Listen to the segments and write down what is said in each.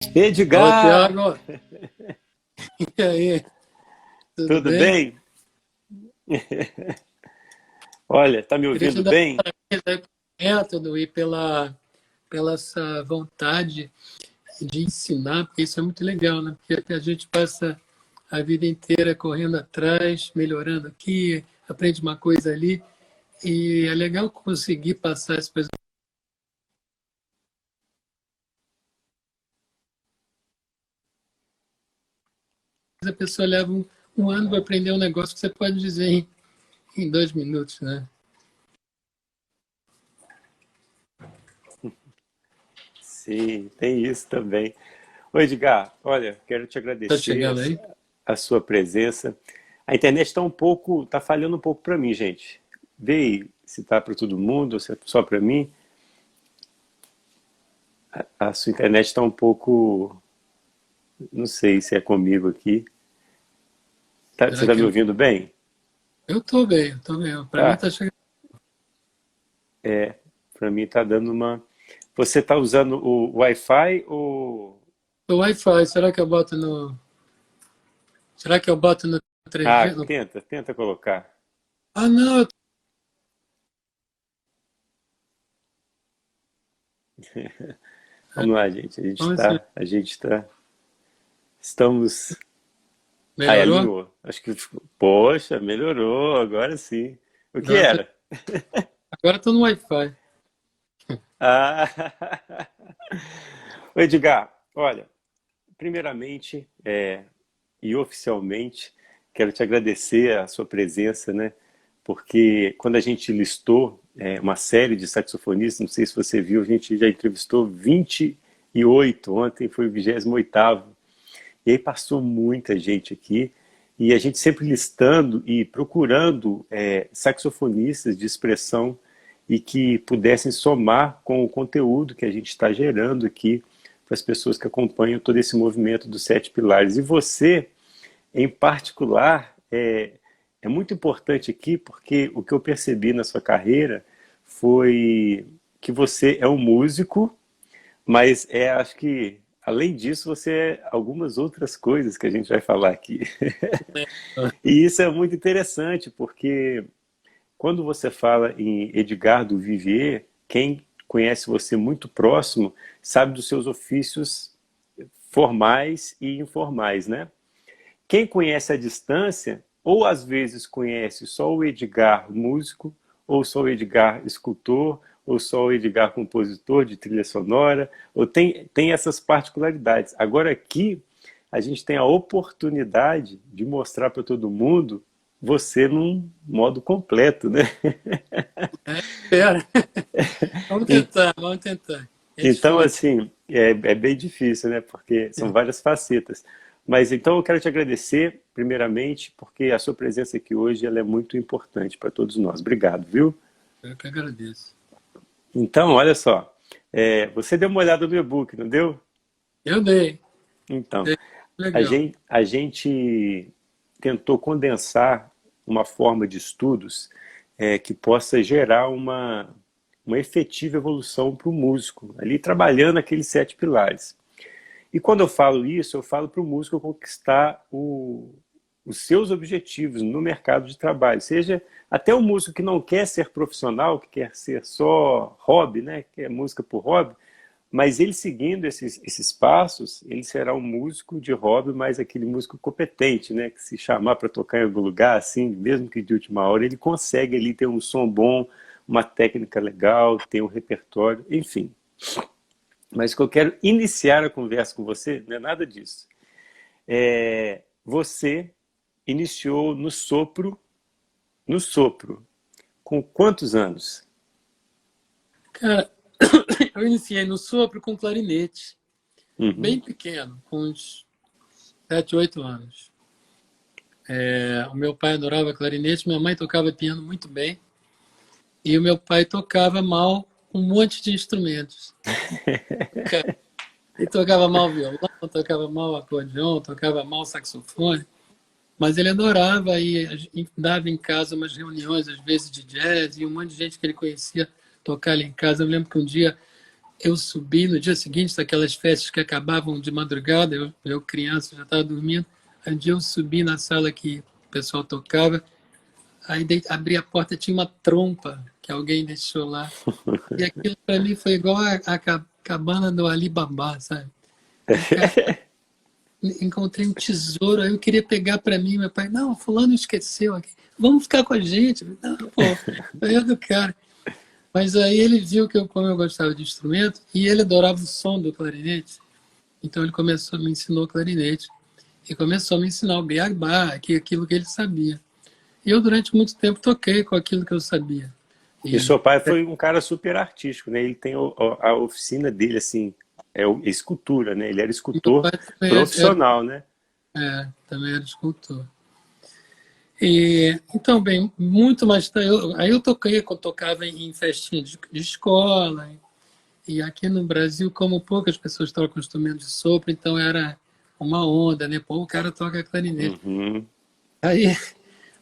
Alô, Edgar, Thiago. E aí, tudo tudo bem? bem? Olha, tá me Queria ouvindo te dar bem? parabéns aí pelo método e pela essa vontade de ensinar, porque isso é muito legal, né? Porque a gente passa a vida inteira correndo atrás, melhorando aqui, aprende uma coisa ali, e é legal conseguir passar as coisas. A pessoa leva um ano para aprender um negócio que você pode dizer em 2 minutos, né? Sim, tem isso também. Ô Edgar, olha, quero te Tá agradecer chegando aí? a sua presença. A internet está tá falhando um pouco para mim, gente. Vê aí se tá para todo mundo ou se é só para mim. A sua internet está um pouco, não sei se é comigo aqui. Você Será tá que me é? ouvindo bem? Eu tô bem, eu tô bem. Para mim Tá? tá chegando. Para mim tá dando uma. Você tá usando o Wi-Fi ou? O Wi-Fi, será que eu boto no Ah, 3G? tenta colocar. Ah, não, Vamos lá, gente. vamos ver. Estamos. Aí Melhorou? alinhou. Acho que, poxa, melhorou. Agora sim. O que Agora tá, era? agora tô no Wi-Fi. Ah, Ô, Edgar, olha, primeiramente e oficialmente quero te agradecer a sua presença, né? Porque quando a gente listou uma série de saxofonistas, não sei se você viu, a gente já entrevistou 28, ontem foi o 28º. E aí passou muita gente aqui, e a gente sempre listando e procurando saxofonistas de expressão e que pudessem somar com o conteúdo que a gente está gerando aqui para as pessoas que acompanham todo esse movimento dos 7 pilares. E você, em particular, é muito importante aqui porque o que eu percebi na sua carreira foi que você é um músico, mas acho que, além disso, você é algumas outras coisas que a gente vai falar aqui. E isso é muito interessante, porque quando você fala em Edgar do Vivier, quem conhece você muito próximo sabe dos seus ofícios formais e informais, né? Quem conhece à distância, ou às vezes conhece só o Edgar músico, ou só o Edgar escultor, ou só o Edgar compositor de trilha sonora, ou tem essas particularidades. Agora aqui, a gente tem a oportunidade de mostrar para todo mundo você num modo completo, né? Espera. Vamos tentar, vamos tentar. É Então, difícil. assim, é bem difícil, né? Porque são várias facetas. Mas então eu quero te agradecer, primeiramente, porque a sua presença aqui hoje ela é muito importante para todos nós. Obrigado, viu? Eu que agradeço. Então, olha só, você deu uma olhada no e-book, não deu? Eu dei. Então, Dei. a Legal. gente, a gente tentou condensar uma forma de estudos que possa gerar uma efetiva evolução para o músico, ali trabalhando aqueles 7 pilares. E quando eu falo isso, eu falo para o músico conquistar os seus objetivos no mercado de trabalho. Seja até o músico que não quer ser profissional, que quer ser só hobby, né? Que é música por hobby, mas ele seguindo esses passos, ele será um músico de hobby, mas aquele músico competente, né? Que se chamar para tocar em algum lugar, assim, mesmo que de última hora, ele consegue ali ter um som bom, uma técnica legal, ter um repertório, enfim. Mas o que eu quero iniciar a conversa com você não é nada disso. Você iniciou no sopro, com quantos anos? Cara, eu iniciei no sopro com clarinete, Uhum. bem pequeno, com uns 7, 8 anos. O meu pai adorava clarinete, minha mãe tocava piano muito bem, e o meu pai tocava mal um monte de instrumentos. Ele tocava mal violão, tocava mal acordeão, tocava mal saxofone, mas ele adorava e dava em casa umas reuniões, às vezes, de jazz, e um monte de gente que ele conhecia tocar ali em casa. Eu lembro que um dia eu subi no dia seguinte, daquelas festas que acabavam de madrugada, eu criança, já estava dormindo. Aí um dia eu subi na sala que o pessoal tocava, aí abri a porta, tinha uma trompa que alguém deixou lá. E aquilo para mim foi igual a cabana do Alibaba, sabe? Eu, cara, encontrei um tesouro, aí eu queria pegar para mim, meu pai, não, fulano esqueceu aqui, vamos ficar com a gente. Não, pô, eu do cara. Mas aí ele viu que como eu gostava de instrumento, e ele adorava o som do clarinete, então ele me ensinou clarinete, e começou a me ensinar o beabá, aquilo que ele sabia. E eu, durante muito tempo, toquei com aquilo que eu sabia. E E seu pai foi um cara super artístico, né? Ele tem a oficina dele, assim, escultura, né? Ele era meu escultor pai também profissional, né? também era escultor. E, então, bem, muito mais. Aí eu tocava em festinha de escola, e aqui no Brasil, como poucas pessoas trocam instrumento de sopro, então era uma onda, né? Pô, o cara toca clarinete. Uhum. Aí,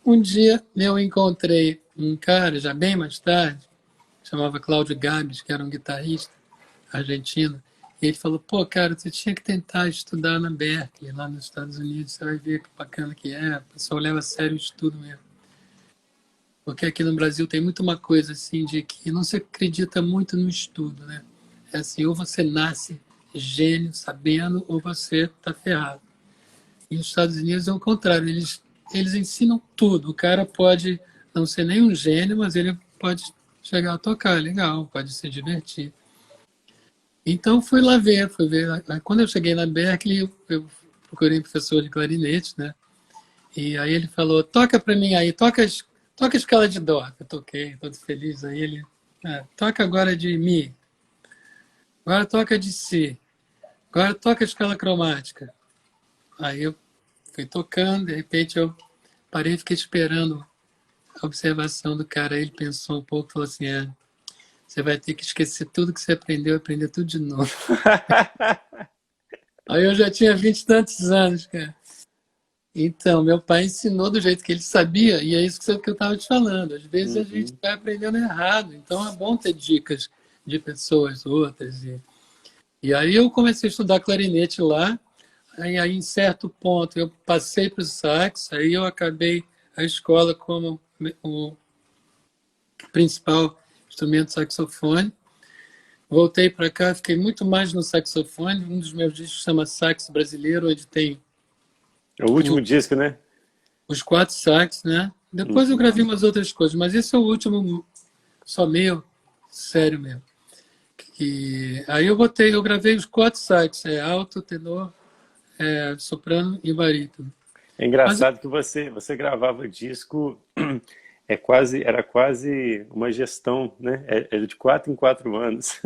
um dia, eu encontrei um cara, já bem mais tarde, chamava Cláudio Gabis, que era um guitarrista argentino, e ele falou, pô, cara, você tinha que tentar estudar na Berkeley, lá nos Estados Unidos, você vai ver que bacana que é, o pessoal leva a sério o estudo mesmo. Porque aqui no Brasil tem muito uma coisa assim de que não se acredita muito no estudo, né? É assim, ou você nasce gênio, sabendo, ou você está ferrado. E os Estados Unidos é o contrário, eles ensinam tudo. O cara pode não ser nem um gênio, mas ele pode chegar a tocar, legal, pode se divertir. Então fui lá ver, fui ver. Quando eu cheguei na Berkeley, eu procurei um professor de clarinete, né? E aí ele falou, toca para mim aí, toca a escala de dó. Eu toquei, todo feliz. Aí ele, toca agora de mi, agora toca de si, agora toca a escala cromática. Aí eu fui tocando, de repente eu parei e fiquei esperando a observação do cara. Aí ele pensou um pouco e falou assim, você vai ter que esquecer tudo que você aprendeu, aprender tudo de novo. Aí eu já tinha 20 e tantos anos, cara. Então, meu pai ensinou do jeito que ele sabia, e é isso que eu estava te falando. Às vezes a gente Uhum. vai aprendendo errado, então é bom ter dicas de pessoas outras. E aí eu comecei a estudar clarinete lá, aí em certo ponto eu passei para o sax, aí eu acabei a escola como o principal instrumento saxofone. Voltei para cá, fiquei muito mais no saxofone. Um dos meus discos chama Sax Brasileiro, onde tem É o último disco, né? os 4 sax, né? Depois eu Uhum. gravei umas outras coisas, mas esse é o último só meu, sério mesmo. Aí eu gravei os 4 sax, alto, tenor, soprano e barítono. É Mas engraçado que você gravava disco, era quase uma gestão, né? É de 4 em 4 anos,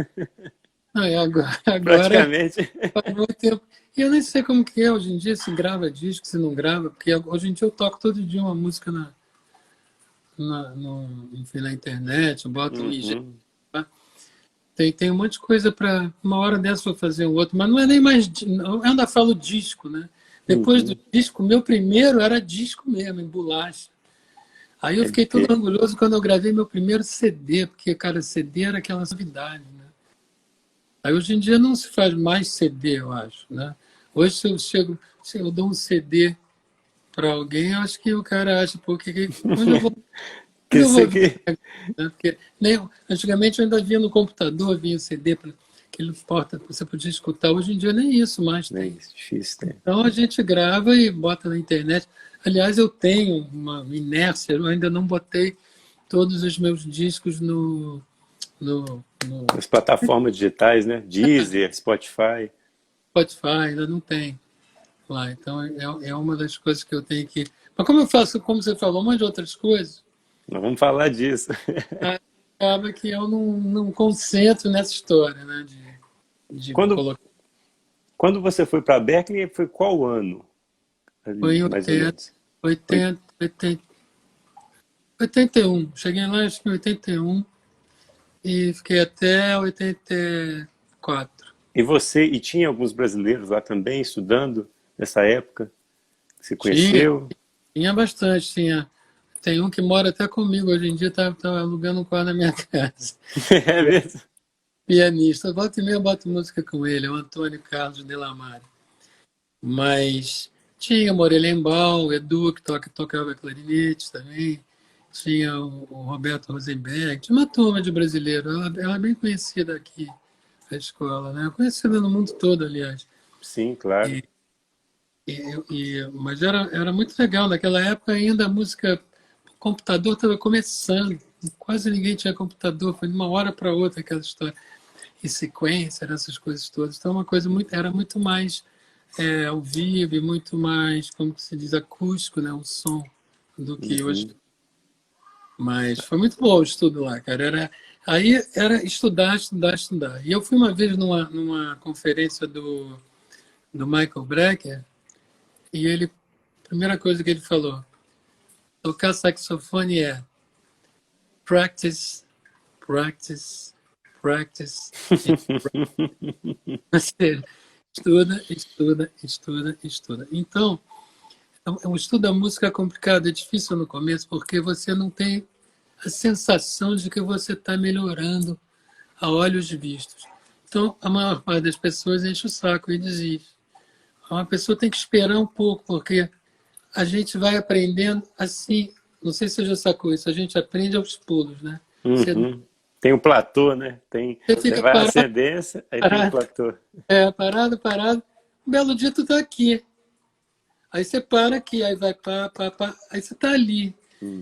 agora praticamente. faz muito tempo. E eu nem sei como que é hoje em dia, se grava disco, se não grava, porque hoje em dia eu toco todo dia uma música enfim, na internet, eu boto um IG. Uhum. Tem um monte de coisa para uma hora dessa eu fazer um outro, mas não é nem mais. Eu ainda falo disco, né? Depois do Uhum. disco, meu primeiro era disco mesmo, em bolacha. Aí eu É fiquei todo porque orgulhoso quando eu gravei meu primeiro CD, porque, cara, CD era aquela novidade, né? Aí hoje em dia não se faz mais CD, eu acho, né? Hoje se eu dou um CD para alguém, eu acho que o cara acha, pô, onde eu vou, onde que eu vou você ver? que Né? Porque antigamente eu ainda via no computador, vinha o CD para aquele porta, você podia escutar. Hoje em dia nem isso mais é tem. isso, difícil, né? Então a gente grava e bota na internet. Aliás, eu tenho uma inércia, eu ainda não botei todos os meus discos no As plataformas digitais, né? Deezer, Spotify. Spotify, ainda não tem lá. Então é uma das coisas que eu tenho que. Mas como eu faço, como você falou, um monte de outras coisas, Nós vamos falar disso. acaba que eu não concentro nessa história, né? De Quando, colocar. quando você foi para Berkeley, foi qual ano? Foi Ali, em mais ou 80, menos. Foi. 80, 81. Cheguei lá acho que em 81 e fiquei até 84. E tinha alguns brasileiros lá também estudando nessa época? Que você Tinha, conheceu? tinha bastante, tinha. Tem um que mora até comigo hoje em dia, tá alugando um quarto na minha casa. É mesmo? pianista. Volta e meia eu boto música com ele, é o Antônio Carlos Delamare. Mas tinha o Morelenbaum, o Edu, que tocava clarinete também. Tinha o Roberto Rosenberg. Tinha uma turma de brasileiro. Ela é bem conhecida aqui, a escola, né? Conhecida no mundo todo, aliás. Sim, claro. Mas era muito legal. Naquela época ainda a música, o computador estava começando. Quase ninguém tinha computador. Foi de uma hora para outra aquela história. E sequência, essas coisas todas. Então uma coisa era muito mais ao vivo e muito mais, como se diz, acústico, né? O som do que hoje. Uhum. Mas foi muito bom o estudo lá, cara. Aí era estudar, estudar, estudar. E eu fui uma vez numa conferência do Michael Brecker, e ele, a primeira coisa que ele falou, tocar saxofone é practice, practice, practice. Ou seja, estuda, estuda, estuda, estuda. Então, o estudo da música é complicado, é difícil no começo, porque você não tem a sensação de que você está melhorando a olhos vistos. Então, a maior parte das pessoas enche o saco e desiste. Uma pessoa tem que esperar um pouco, porque a gente vai aprendendo assim, não sei se você já sacou isso, a gente aprende aos pulos, né? Uhum. Tem um platô, né? Você Você fica vai à parado, ascendência, aí tem um parado, platô. parado, parado. Um belo dia tu tá aqui. Aí você para aqui, aí vai pá, aí você tá ali.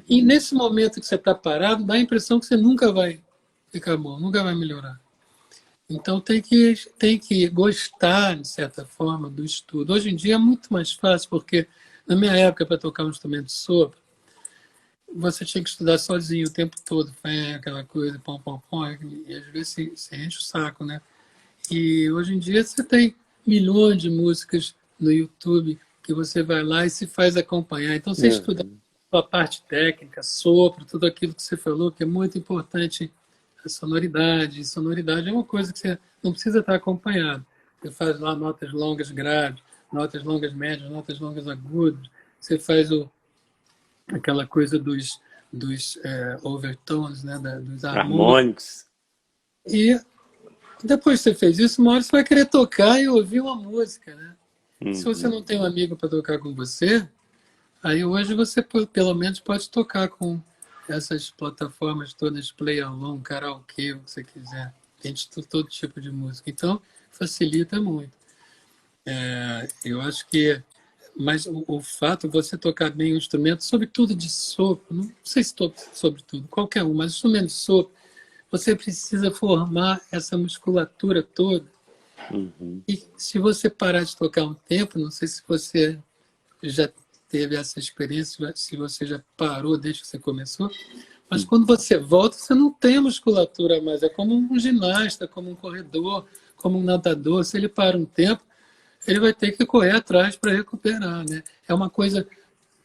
E Uhum. nesse momento que você está parado, dá a impressão que você nunca vai ficar bom, nunca vai melhorar. Então tem que gostar, de certa forma, do estudo. Hoje em dia é muito mais fácil, porque na minha época, para tocar um instrumento de sopro, você tinha que estudar sozinho o tempo todo, aquela coisa, pom, e às vezes você enche o saco, né? E hoje em dia você tem milhões de músicas no YouTube que você vai lá e se faz acompanhar. Então você estuda Uhum. a parte técnica, sopro, tudo aquilo que você falou, que é muito importante, a sonoridade. Sonoridade é uma coisa que você não precisa estar acompanhado. Você faz lá notas longas graves, notas longas médias, notas longas agudas. Você faz aquela coisa dos overtones, né, dos harmônicos. Harmônicos. E depois que você fez isso, uma hora você vai querer tocar e ouvir uma música, né? Se você Uhum. não tem um amigo para tocar com você, aí hoje você pelo menos pode tocar com essas plataformas todas, play along, karaokê, o que você quiser. Tem de todo tipo de música. Então, facilita muito. Eu acho que... Mas o fato de você tocar bem o instrumento, sobretudo de sopro, não sei se sobre tudo, qualquer um, mas instrumento de sopro, você precisa formar essa musculatura toda. Uhum. E se você parar de tocar um tempo, não sei se você já teve essa experiência, se você já parou desde que você começou, mas quando você volta, você não tem a musculatura mais. É como um ginasta, como um corredor, como um nadador. Se ele para um tempo, ele vai ter que correr atrás para recuperar, né? É uma coisa...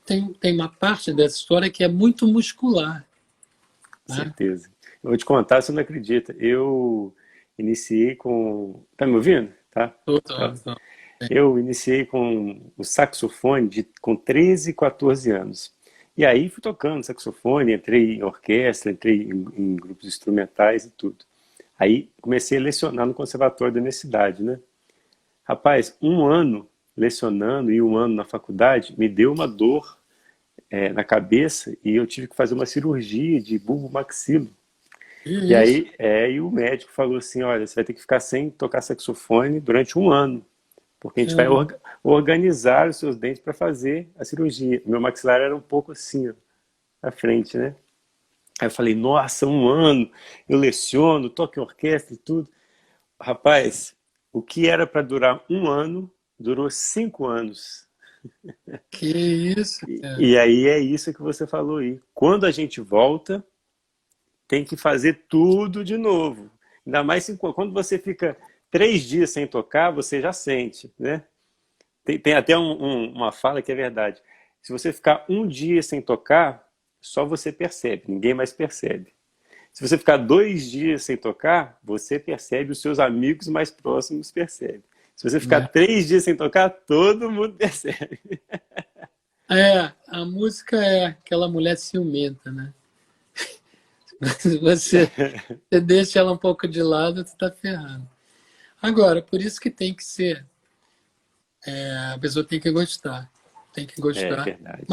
Tem uma parte dessa história que é muito muscular, né? Certeza. Eu vou te contar, você não acredita. Eu iniciei com. Tá me ouvindo? Tá? Tô, Tá. tô, tô. Eu iniciei com o saxofone com 13, 14 anos. E aí fui tocando saxofone, entrei em orquestra, entrei em grupos instrumentais e tudo. Aí comecei a lecionar no conservatório da minha cidade, né? Rapaz, um ano lecionando e um ano na faculdade me deu uma dor na cabeça e eu tive que fazer uma cirurgia de bulbo maxilo. E E isso, aí, e o médico falou assim, olha, você vai ter que ficar sem tocar saxofone durante um ano, porque a gente vai é, organizar os seus dentes para fazer a cirurgia. Meu maxilar era um pouco assim, ó, à frente, né? Aí eu falei, nossa, um ano, eu leciono, toco em orquestra e tudo. Rapaz, o que era para durar um ano, durou 5 anos. que isso, cara. E aí é isso que você falou aí. Quando a gente volta, tem que fazer tudo de novo. Ainda mais quando você fica 3 dias sem tocar, você já sente, né? Tem até uma fala que é verdade. Se você ficar um dia sem tocar, só você percebe, ninguém mais percebe. Se você ficar 2 dias sem tocar, você percebe, os seus amigos mais próximos percebem. Se você ficar Né? 3 dias sem tocar, todo mundo percebe. A música é aquela mulher ciumenta, né? Se você deixa ela um pouco de lado, você está ferrando. Agora, por isso que tem que ser, a pessoa tem que gostar. Tem que É gostar. verdade.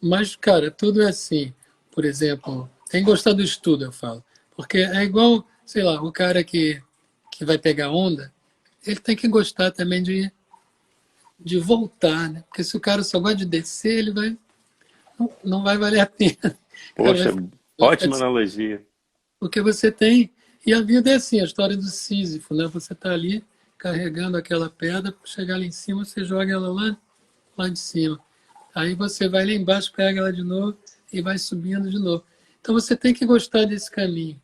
Mas, cara, tudo é assim. Por exemplo, tem que gostar do estudo, eu falo. Porque é igual, sei lá, o cara que vai pegar onda, ele tem que gostar também de voltar, né? Porque se o cara só gosta de descer, ele vai, não vai valer a pena. O cara Poxa, vai ficar ótima analogia. porque você tem. E a vida é assim, a história do Sísifo, né? Você está ali carregando aquela pedra, para chegar lá em cima, você joga ela lá de cima. Aí você vai lá embaixo, pega ela de novo e vai subindo de novo. Então você tem que gostar desse caminho.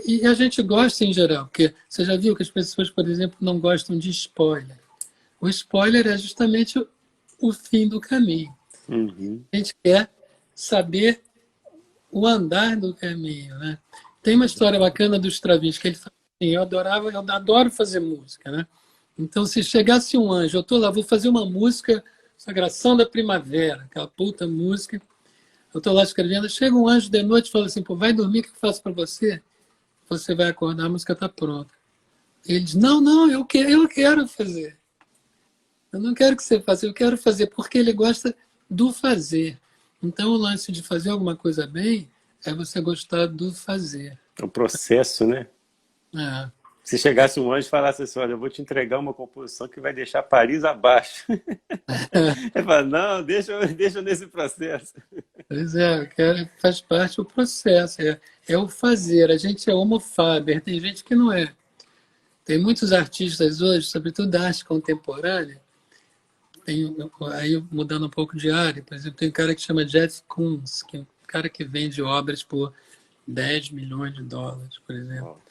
E a gente gosta em geral, porque você já viu que as pessoas, por exemplo, não gostam de spoiler. O spoiler é justamente o fim do caminho. Uhum. A gente quer saber o andar do caminho, né? Tem uma história bacana do Stravinsky, que ele fala assim, eu adoro fazer música, né? Então, se chegasse um anjo, eu estou lá, vou fazer uma música, Sagração da Primavera, aquela puta música, eu estou lá escrevendo, chega um anjo de noite e fala assim, pô, vai dormir, o que eu faço para você? Você vai acordar, a música está pronta. Ele diz, não, eu quero fazer. Eu não quero que você faça, eu quero fazer, porque ele gosta do fazer. Então, o lance de fazer alguma coisa bem é você gostar do fazer. O processo, né? É. Se chegasse um anjo e falasse assim, olha, eu vou te entregar uma composição que vai deixar Paris abaixo. Ele fala, não, deixa nesse processo. Pois é, faz parte do processo, é o fazer. A gente é homo faber, tem gente que não é. Tem muitos artistas hoje, sobretudo da arte contemporânea, tem, aí mudando um pouco de área, por exemplo, tem um cara que chama Jeff Koons, que é um cara que vende obras por 10 milhões de dólares, por exemplo.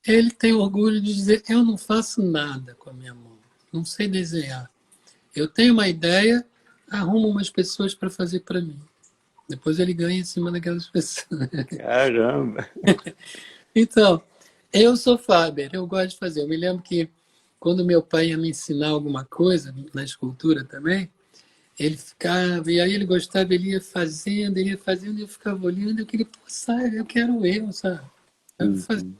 Ele tem orgulho de dizer, eu não faço nada com a minha mão, não sei desenhar. Eu tenho uma ideia, arrumo umas pessoas para fazer para mim. Depois ele ganha em cima daquelas pessoas. Caramba! Então, eu sou Faber, eu gosto de fazer. Eu me lembro que quando meu pai ia me ensinar alguma coisa, na escultura também, ele ficava, e aí ele gostava, ele ia fazendo, e eu ficava olhando, eu queria, pô, sabe, eu quero sabe? Eu quero fazer. Uhum.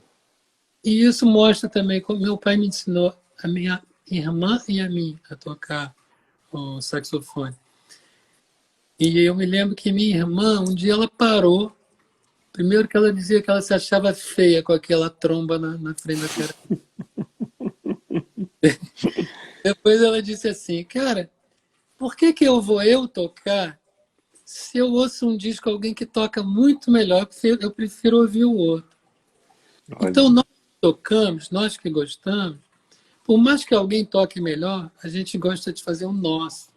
E isso mostra também como meu pai me ensinou, a minha irmã e a mim, a tocar o saxofone. E eu me lembro que minha irmã, um dia ela parou, primeiro que ela dizia que ela se achava feia com aquela tromba na frente da cara. Depois ela disse assim, cara, por que eu vou tocar se eu ouço um disco alguém que toca muito melhor, eu prefiro ouvir o outro. Olha, Então nós que tocamos, nós que gostamos, por mais que alguém toque melhor, a gente gosta de fazer o nosso.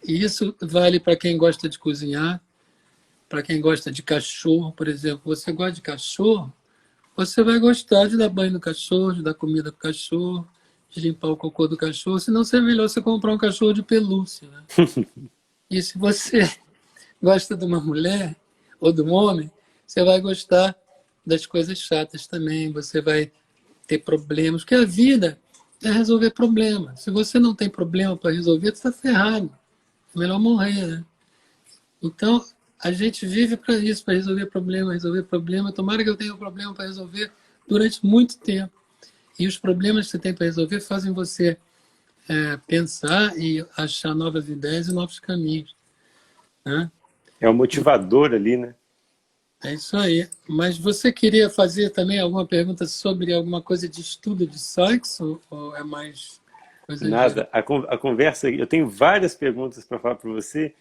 E isso vale para quem gosta de cozinhar, para quem gosta de cachorro, por exemplo. Você gosta de cachorro, você vai gostar de dar banho no cachorro, de dar comida para o cachorro, de limpar o cocô do cachorro, senão é melhor você comprar um cachorro de pelúcia. Né? E se você gosta de uma mulher ou de um homem, você vai gostar das coisas chatas também, você vai ter problemas, porque a vida é resolver problemas. Se você não tem problema para resolver, você está ferrado. É melhor morrer, né? Então, a gente vive para isso, para resolver problema, resolver problema. Tomara que eu tenha um problema para resolver durante muito tempo. E os problemas que você tem para resolver fazem você pensar e achar novas ideias e novos caminhos. Né? é o motivador ali, né? É isso aí. Mas você queria fazer também alguma pergunta sobre alguma coisa de estudo de sax ou é mais coisa de... Nada. A conversa, eu tenho várias perguntas para falar para você,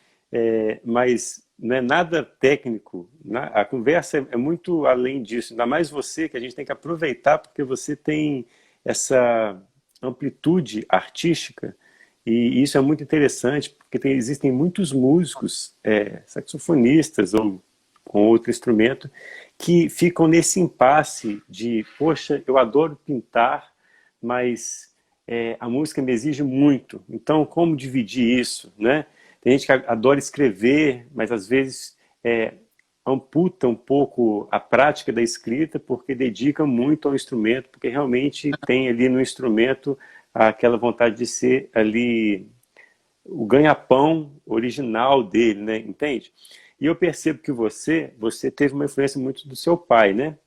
mas não é nada técnico. A conversa é muito além disso. Ainda mais você, que a gente tem que aproveitar, porque você tem essa amplitude artística, e isso é muito interessante, porque existem muitos músicos, saxofonistas ou com outro instrumento, que ficam nesse impasse de, poxa, eu adoro pintar, mas a música me exige muito. Então, como dividir isso, né? Tem gente que adora escrever, mas às vezes amputa um pouco a prática da escrita porque dedica muito ao instrumento, porque realmente tem ali no instrumento aquela vontade de ser ali o ganha-pão original dele, né? Entende? E eu percebo que você teve uma influência muito do seu pai, né?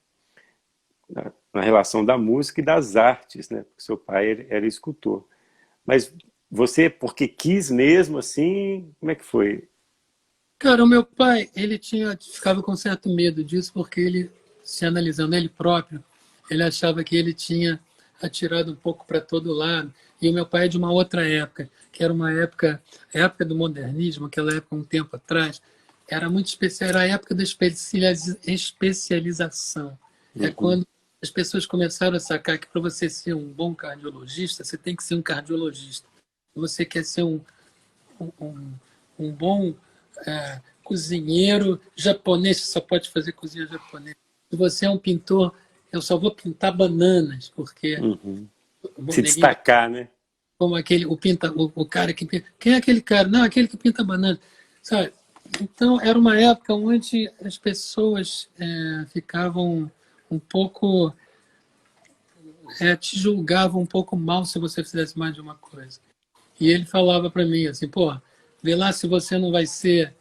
Na relação da música e das artes, né? Porque seu pai era escultor. Mas você, porque quis mesmo, assim, como é que foi? Cara, o meu pai, ficava com certo medo disso, porque ele, se analisando ele próprio, ele achava que ele tinha atirado um pouco para todo lado. E o meu pai é de uma outra época, que era uma época, a época do modernismo, aquela época um tempo atrás, era muito especial, era a época da especialização. É Uhum. quando as pessoas começaram a sacar que para você ser um bom cardiologista, você tem que ser um cardiologista. Se você quer ser um, um bom cozinheiro japonês, você só pode fazer cozinha japonesa. Se você é um pintor, eu só vou pintar bananas, porque Uhum. o Se neguinho, destacar, né? como aquele, o cara que pinta. Quem é aquele cara? Não, aquele que pinta banana. Sabe? Então, era uma época onde as pessoas ficavam um pouco. Te julgavam um pouco mal se você fizesse mais de uma coisa. E ele falava para mim assim, pô, vê lá se você não vai ser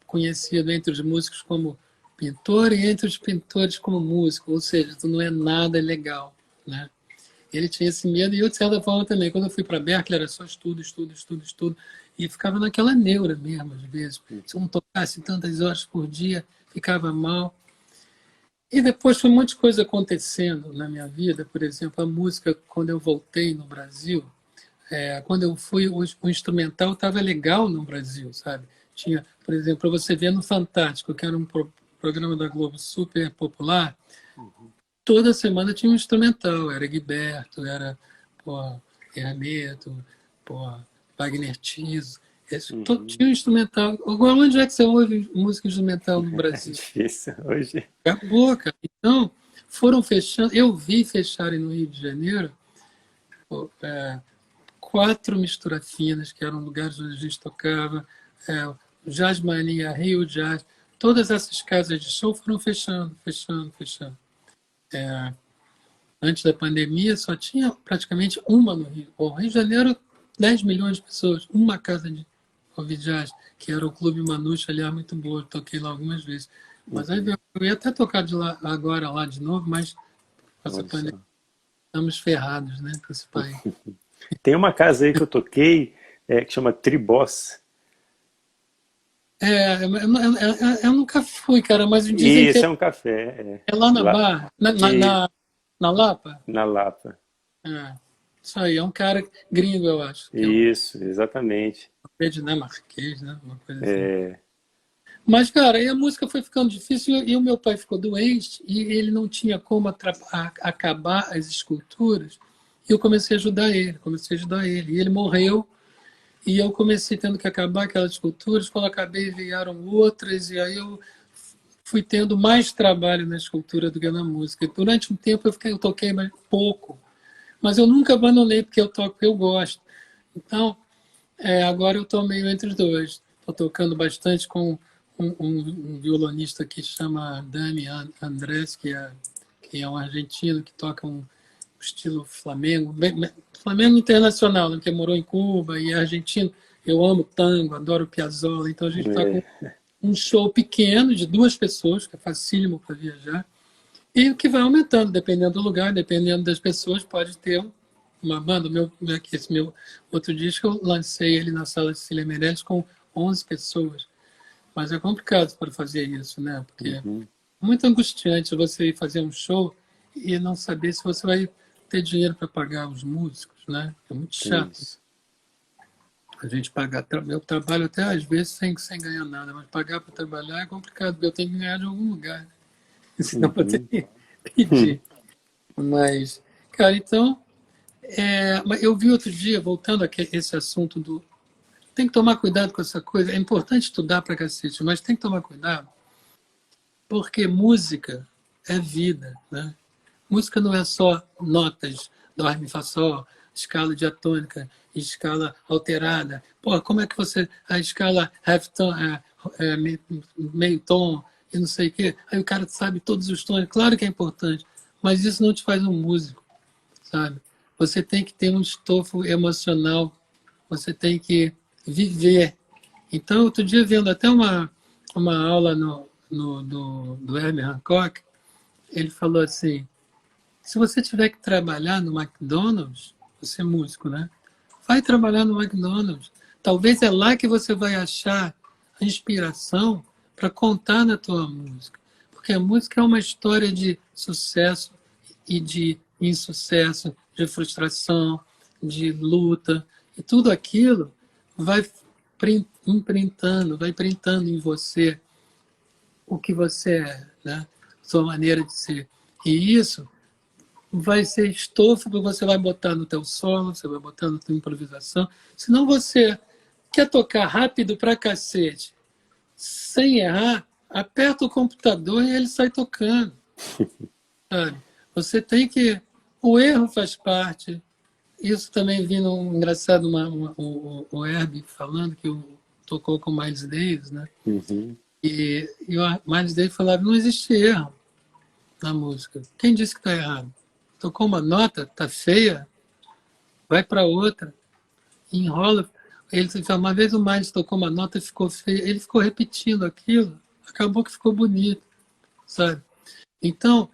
conhecido entre os músicos como pintor e entre os pintores como músico, ou seja, tu não é nada legal, né? Ele tinha esse medo e eu, de certa forma, também. Quando eu fui para Berkeley, era só estudo, estudo, estudo, estudo, e ficava naquela neura mesmo, às vezes. Se eu não tocasse tantas horas por dia, ficava mal. E depois foi muita coisa acontecendo na minha vida, por exemplo, a música, quando eu voltei no Brasil, quando eu fui, o instrumental estava legal no Brasil, sabe? Tinha, por exemplo, para você ver no Fantástico, que era um programa da Globo super popular, toda semana tinha um instrumental, era Guiberto, era pô, Hermeto, pô, Wagner Tiso, Uhum. tinha um instrumental. Agora, onde é que você ouve música instrumental no É Brasil? difícil hoje. Acabou, cara. Então, foram fechando, eu vi fecharem no Rio de Janeiro, pô, 4 Misturafinas, que eram lugares onde a gente tocava, o Jazz Mania, Rio Jazz, todas essas casas de show foram fechando, fechando, fechando. Antes da pandemia, só tinha praticamente uma no Rio. O Rio de Janeiro, 10 milhões de pessoas, uma casa de ouvir jazz, que era o Clube Manouche, aliás, muito boa, toquei lá algumas vezes. Mas aí Uhum. eu ia até tocar de lá, agora lá de novo, mas com essa Olha pandemia só. estamos ferrados, né, com esse país. Tem uma casa aí que eu toquei, que chama Tribós. Eu nunca fui, cara, mas dizem E que esse é um café, é lá na lá, Barra, e na Lapa. na Lapa. É, isso aí, é um cara gringo, eu acho, que é um Isso, exatamente. dinamarquês, né? Uma coisa assim. Mas, cara, aí a música foi ficando difícil e o meu pai ficou doente e ele não tinha como acabar as esculturas. E eu comecei a ajudar ele. E ele morreu e eu comecei tendo que acabar aquelas esculturas. Quando acabei, vieram outras e aí eu fui tendo mais trabalho na escultura do que na música. Durante um tempo eu toquei mais pouco, mas eu nunca abandonei porque eu toco porque eu gosto. Então, agora eu estou meio entre os dois. Estou tocando bastante com um violonista que chama Dani Andrés, que é um argentino que toca um estilo flamengo, flamengo internacional, né, que morou em Cuba e é argentino. Eu amo tango, adoro Piazzolla, então a gente toca É, um show pequeno de 2 pessoas, que é facílimo para viajar, e o que vai aumentando, dependendo do lugar, dependendo das pessoas, pode ter uma banda. Esse meu outro disco, eu lancei ele na Sala Cecília Meirelles com 11 pessoas. Mas é complicado para fazer isso, né? Porque é uhum, muito angustiante você ir fazer um show e não saber se você vai ter dinheiro para pagar os músicos, né? É muito chato. isso. A gente pagar. Eu trabalho até às vezes sem ganhar nada, mas pagar para trabalhar é complicado, porque eu tenho que ganhar de algum lugar, né? Senão eu tenho Uhum. que pedir. Mas, cara, então, mas eu vi outro dia, voltando a esse assunto do. Tem que tomar cuidado com essa coisa. É importante estudar para cacete, mas tem que tomar cuidado, porque música é vida, né? Música não é só notas, dó, ré, mi, fá, sol, escala diatônica, escala alterada. Pô, como é que você. A escala half tom, meio tom e não sei o quê. Aí o cara sabe todos os tons. Claro que é importante, mas isso não te faz um músico, sabe? Você tem que ter um estofo emocional, você tem que viver. Então, outro dia vendo até uma aula do Herbie Hancock. Ele falou assim: se você tiver que trabalhar no McDonald's, você é músico, né? Vai trabalhar no McDonald's. Talvez é lá que você vai achar a inspiração para contar na tua música. Porque a música é uma história de sucesso e de insucesso, de frustração, de luta. E tudo aquilo vai imprintando, vai printando em você o que você é, né? Sua maneira de ser. E isso vai ser estofo que você vai botar no teu solo, você vai botar na tua improvisação. Senão você quer tocar rápido pra cacete, sem errar, aperta o computador e ele sai tocando. Sabe? Você tem que... O erro faz parte. Isso também vi no engraçado, o Herbie falando que tocou com o Miles Davis, né? Uhum. E o Miles Davis falava: não existe erro na música. Quem disse que está errado? Tocou uma nota, tá feia, vai para outra, enrola. Uma vez o Miles tocou uma nota e ficou feia, ele ficou repetindo aquilo, acabou que ficou bonito, sabe? Então,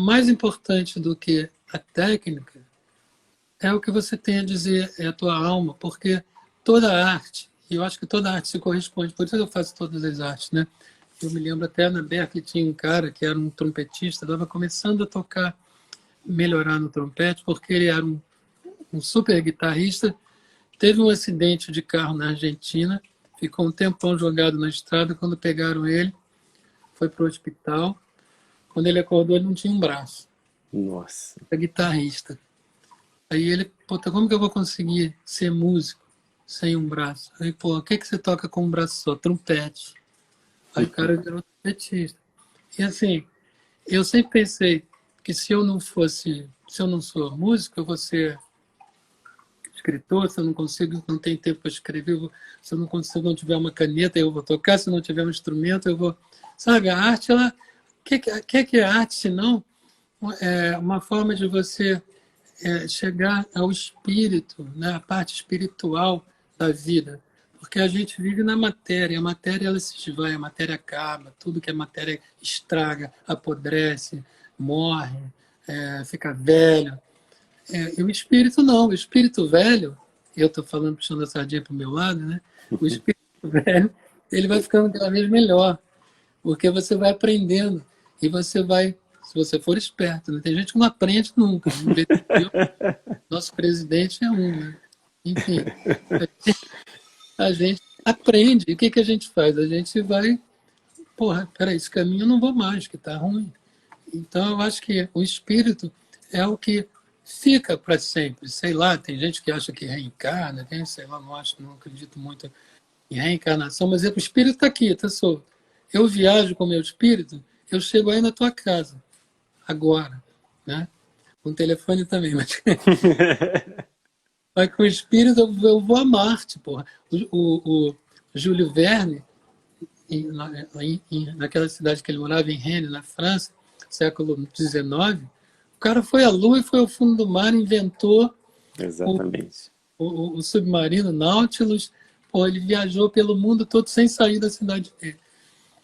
mais importante do que a técnica é o que você tem a dizer, é a tua alma, porque toda arte, e eu acho que toda arte se corresponde, por isso eu faço todas as artes, né? Eu me lembro até na Berkeley tinha um cara que era um trompetista, estava começando a tocar, melhorar no trompete, porque ele era um super guitarrista, teve um acidente de carro na Argentina, ficou um tempão jogado na estrada, quando pegaram ele, foi para o hospital, quando ele acordou ele não tinha um braço. Nossa. É guitarrista. Aí ele, puta, como que eu vou conseguir ser músico sem um braço? Aí, pô, o que você toca com um braço só? Trompete. Aí o cara virou trompetista. E assim, eu sempre pensei que se eu não sou músico, eu vou ser escritor, se eu não consigo, não tenho tempo para escrever, se eu não consigo, não tiver uma caneta, eu vou tocar, se eu não tiver um instrumento, eu vou... Sabe, a arte, ela... O que é arte, senão uma forma de você chegar ao espírito, né, a parte espiritual da vida? Porque a gente vive na matéria, a matéria ela se esvai, a matéria acaba, tudo que é matéria estraga, apodrece, morre, fica velho. E o espírito não, o espírito velho, eu estou falando, puxando a sardinha para o meu lado, né? O espírito velho, ele vai ficando cada vez melhor, porque você vai aprendendo e você vai, se você for esperto, né? Tem gente que não aprende nunca. Nosso presidente é um, né? Enfim, a gente aprende. E o que a gente faz? A gente vai, porra, peraí, esse caminho eu não vou mais, que está ruim. Então, eu acho que o espírito é o que fica para sempre. Sei lá, tem gente que acha que reencarna, tem, sei lá, não acredito muito em reencarnação, mas o espírito está aqui, está solto. Eu viajo com o meu espírito, eu chego aí na tua casa, agora, né? Com o telefone também, mas com o espírito eu vou a Marte, porra. O Júlio Verne, naquela cidade que ele morava, em Rennes, na França, século XIX, o cara foi à Lua e foi ao fundo do mar, inventou Exatamente. o submarino Nautilus. Pô, ele viajou pelo mundo todo sem sair da cidade dele.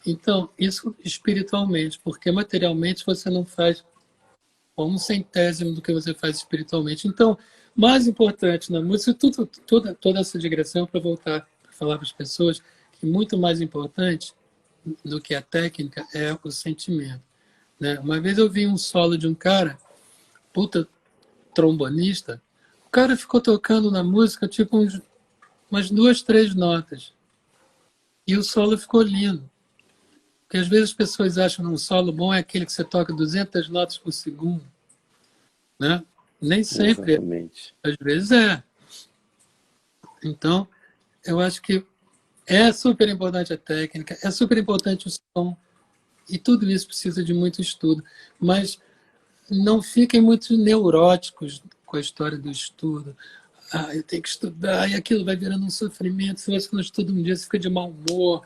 Então, isso espiritualmente, porque materialmente você não faz um centésimo do que você faz espiritualmente. Então, mais importante na música, toda essa digressão para voltar a falar para as pessoas que muito mais importante do que a técnica é o sentimento, né? Uma vez eu vi um solo de um cara, puta trombonista, o cara ficou tocando na música tipo umas 2, 3 notas e o solo ficou lindo. Porque às vezes as pessoas acham que um solo bom é aquele que você toca 200 notas por segundo, né? Nem sempre, Exatamente. às vezes é. Então, eu acho que é super importante a técnica, é super importante o som, e tudo isso precisa de muito estudo. Mas não fiquem muito neuróticos com a história do estudo. Ah, eu tenho que estudar, e aquilo vai virando um sofrimento. Se você não estuda um dia, você fica de mau humor.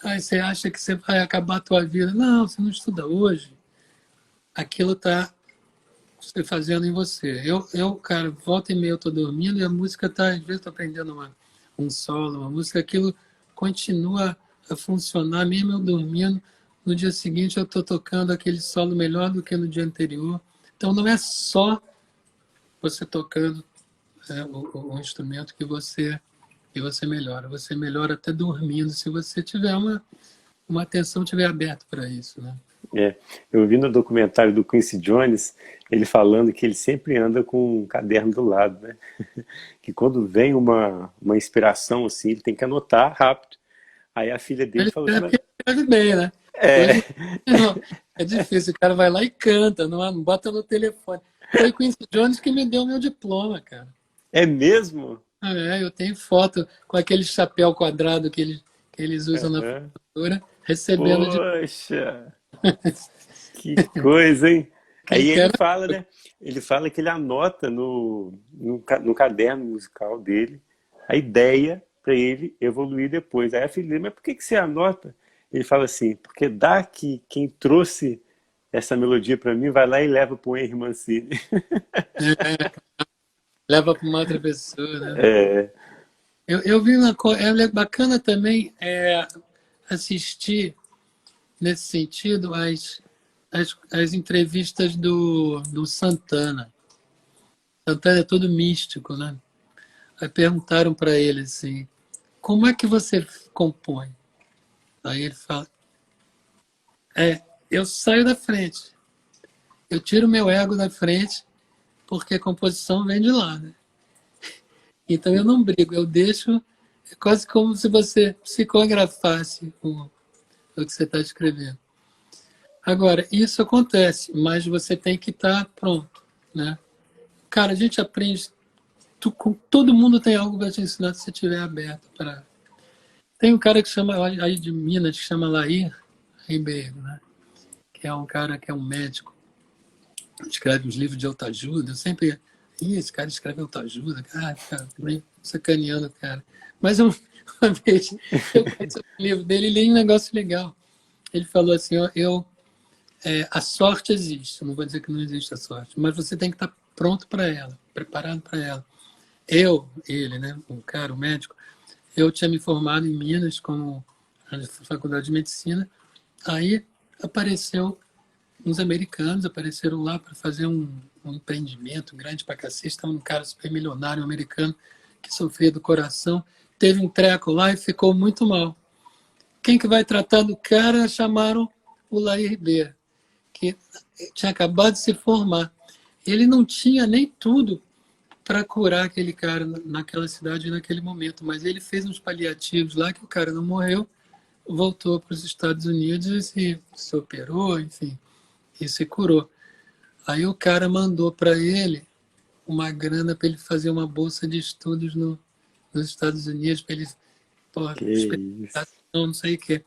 Aí você acha que você vai acabar a tua vida. Não, você não estuda hoje. Aquilo está se fazendo em você. Cara, volta e meia eu estou dormindo e a música está, às vezes estou aprendendo um solo, uma música, aquilo continua a funcionar, mesmo eu dormindo. No dia seguinte eu estou tocando aquele solo melhor do que no dia anterior. Então não é só você tocando o instrumento que você melhora. Você melhora até dormindo, se você tiver uma atenção tiver aberta para isso, né? É, eu vi no documentário do Quincy Jones, ele falando que ele sempre anda com um caderno do lado, né? Que quando vem uma inspiração assim, ele tem que anotar rápido. Aí a filha dele Ele falou assim, mas, escreve bem, né? é, Hoje não, é difícil, o cara vai lá e canta, não bota no telefone. Foi o Quincy Jones que me deu meu diploma, cara. é mesmo? Eu tenho foto com aquele chapéu quadrado que eles usam na Aham. formatura, recebendo de Poxa, que coisa, hein? quem Aí ele quer. fala, né? Ele fala que ele anota no caderno musical dele a ideia para ele evoluir depois. Aí a filha dele, mas por que que você anota? Ele fala assim, porque dá que quem trouxe essa melodia para mim vai lá e leva para o Henry Mancini. Leva para uma outra pessoa, né? É, Eu vi uma coisa, é bacana também assistir, nesse sentido, as entrevistas do Santana. Santana é todo místico, né? Aí perguntaram para ele assim, como é que você compõe? Aí ele fala, eu saio da frente, eu tiro meu ego da frente, porque a composição vem de lá, né? Então eu não brigo, eu deixo, é quase como se você psicografasse o que você está escrevendo. Agora, isso acontece, mas você tem que estar pronto, né? Cara, a gente aprende, todo mundo tem algo para te ensinar se você estiver aberto para. Tem um cara que chama, aí de Minas, que chama Lair Ribeiro, né? Que é um cara que é um médico, escreve uns livros de autoajuda. Eu sempre. Esse cara escreve autoajuda, cara, também sacaneando o cara. Mas uma vez eu conheci o livro dele e li um negócio legal. Ele falou assim: ó, a sorte existe, não vou dizer que não existe a sorte, mas você tem que estar pronto para ela, preparado para ela. Ele, né, o cara, o médico, eu tinha me formado em Minas como na faculdade de medicina, aí apareceu uns americanos, apareceram lá para fazer um empreendimento grande para cacete, estava um cara super milionário americano que sofria do coração, teve um treco lá e ficou muito mal. Quem que vai tratar do cara? Chamaram o Laí Ribeiro, que tinha acabado de se formar. Ele não tinha nem tudo para curar aquele cara naquela cidade naquele momento, mas ele fez uns paliativos lá que o cara não morreu, voltou para os Estados Unidos e se operou, enfim, e se curou. Aí o cara mandou para ele uma grana para ele fazer uma bolsa de estudos nos Estados Unidos, para ele, pô, que especialização, isso. não sei o quê.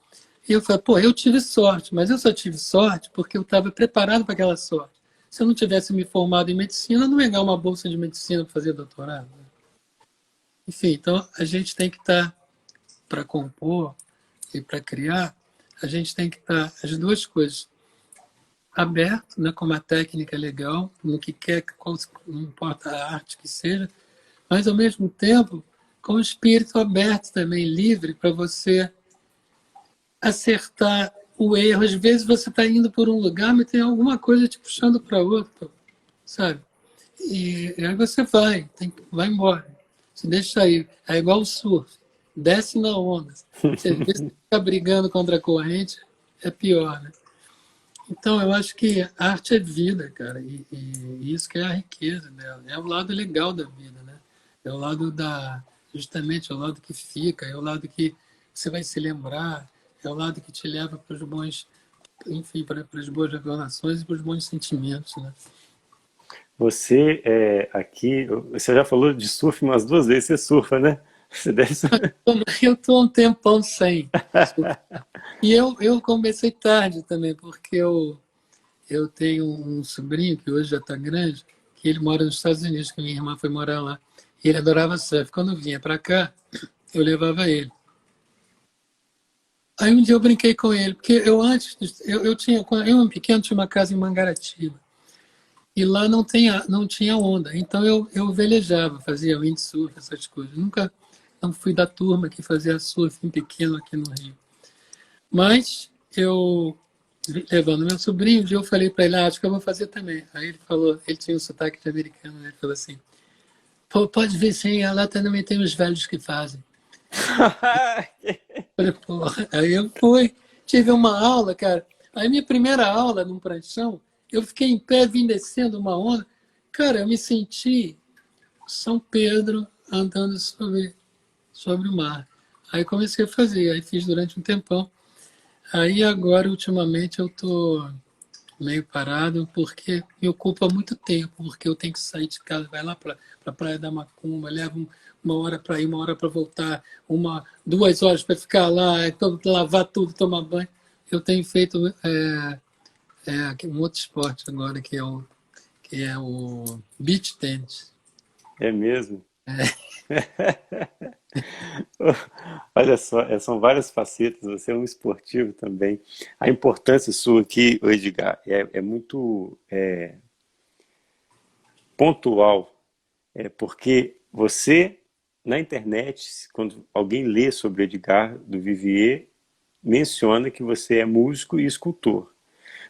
E eu falei, pô, eu tive sorte, mas eu só tive sorte porque eu estava preparado para aquela sorte. Se eu não tivesse me formado em medicina, eu não ia ganhar uma bolsa de medicina para fazer doutorado. Enfim, então a gente tem que estar, para compor e para criar, a gente tem que estar, as duas coisas, aberto, né, com uma técnica legal, no que quer, não importa a arte que seja, mas ao mesmo tempo com o espírito aberto também, livre, para você acertar o erro. Às vezes você está indo por um lugar, mas tem alguma coisa te puxando para outro, sabe? E aí você vai embora. Se deixa ir. É igual o surf. Desce na onda. Você vê se fica brigando contra a corrente, é pior, né? Então, eu acho que a arte é vida, cara. E isso que é a riqueza dela. É o lado legal da vida, né? É o lado justamente, é o lado que fica, é o lado que você vai se lembrar, é o lado que te leva para os bons, enfim, para as boas recordações e para os bons sentimentos, né? Você aqui, você já falou de surf umas duas vezes, você surfa, né? Você deve Eu estou um tempão sem. E eu comecei tarde também, porque eu tenho um sobrinho que hoje já está grande, que ele mora nos Estados Unidos, que minha irmã foi morar lá. E ele adorava surf. Quando vinha para cá, eu levava ele. Aí um dia eu brinquei com ele, porque eu tinha, quando eu era pequeno, tinha uma casa em Mangaratiba. E lá não tinha onda. Então eu velejava, fazia windsurf, essas coisas. Nunca não fui da turma que fazia surf em pequeno aqui no Rio. Mas eu, levando meu sobrinho, um dia eu falei para ele, acho que eu vou fazer também. Aí ele falou, ele tinha um sotaque de americano, né? Ele falou assim, pô, pode ver sim, lá também tem os velhos que fazem. Eu falei, porra. Aí eu fui, tive uma aula, cara. Aí minha primeira aula num pranchão, eu fiquei em pé, vim descendo uma onda. Cara, eu me senti São Pedro andando sobre o mar. Aí comecei a fazer, aí fiz durante um tempão. Aí agora, ultimamente, eu tô meio parado porque me ocupa muito tempo, porque eu tenho que sair de casa, vai lá para a Praia da Macumba, leva uma hora para ir, uma hora para voltar, 2 horas para ficar lá, então, lavar tudo, tomar banho. Eu tenho feito um outro esporte agora, que é o beach tennis. É mesmo? Olha só, são várias facetas, você é um esportivo também. A importância sua aqui, ô Edgar, é muito pontual, porque você, na internet, quando alguém lê sobre Edgar do Vivier, menciona que você é músico e escultor.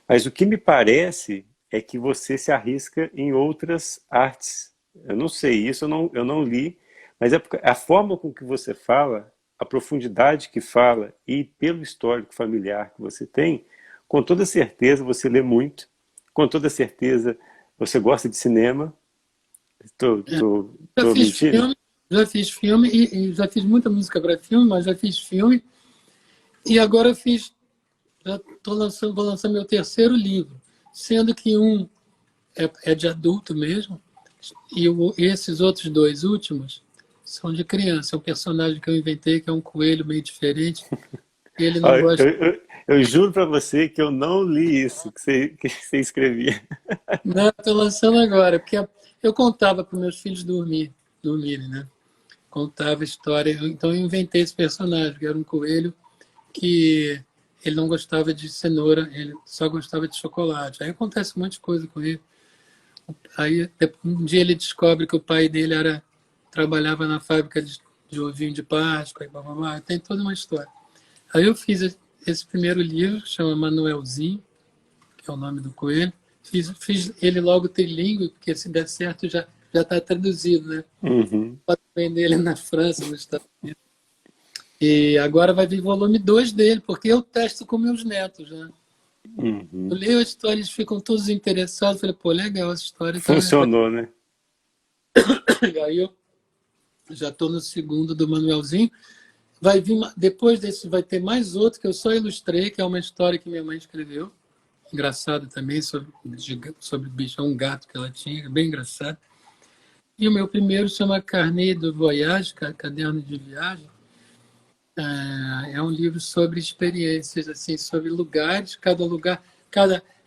Mas o que me parece é que você se arrisca em outras artes. Eu não sei, isso eu não li, mas é porque a forma com que você fala, a profundidade que fala e pelo histórico familiar que você tem, com toda certeza você lê muito, com toda certeza você gosta de cinema. Estou Já fiz mentindo? filme, e já fiz muita música para filme, mas já fiz filme e agora já vou lançar meu terceiro livro, sendo que um é de adulto mesmo e esses outros dois últimos são de criança. É um personagem que eu inventei que é um coelho meio diferente e ele Ó, não gosta. eu juro para você que eu não li isso que você escrevia. Não, estou lançando agora, porque eu contava para meus filhos dormirem, né? Contava história. Então eu inventei esse personagem, que era um coelho que ele não gostava de cenoura, ele só gostava de chocolate. Aí acontece um monte de coisa com ele. Aí um dia ele descobre que o pai dele trabalhava na fábrica de ovinho de Páscoa, e blá, blá, blá. Tem toda uma história. Aí eu fiz esse primeiro livro, que chama Manuelzinho, que é o nome do coelho. Fiz ele logo trilingue, porque se der certo já está traduzido, né? Uhum, Pode vender ele na França, nos Estados Unidos. E agora vai vir volume 2 dele, porque eu testo com meus netos, né? Eu uhum. leio a história, eles ficam todos interessados. Falei, pô, legal, essa história tá. Funcionou, né? E aí eu já estou no segundo do Manuelzinho. Vai vir, depois desse, vai ter mais outro que eu só ilustrei, que é uma história que minha mãe escreveu. Engraçado também, sobre bicho, um gato que ela tinha, bem engraçado. E o meu primeiro chama Carnet de Voyage, Caderno de Viagem. É um livro sobre experiências, assim, sobre lugares, cada lugar,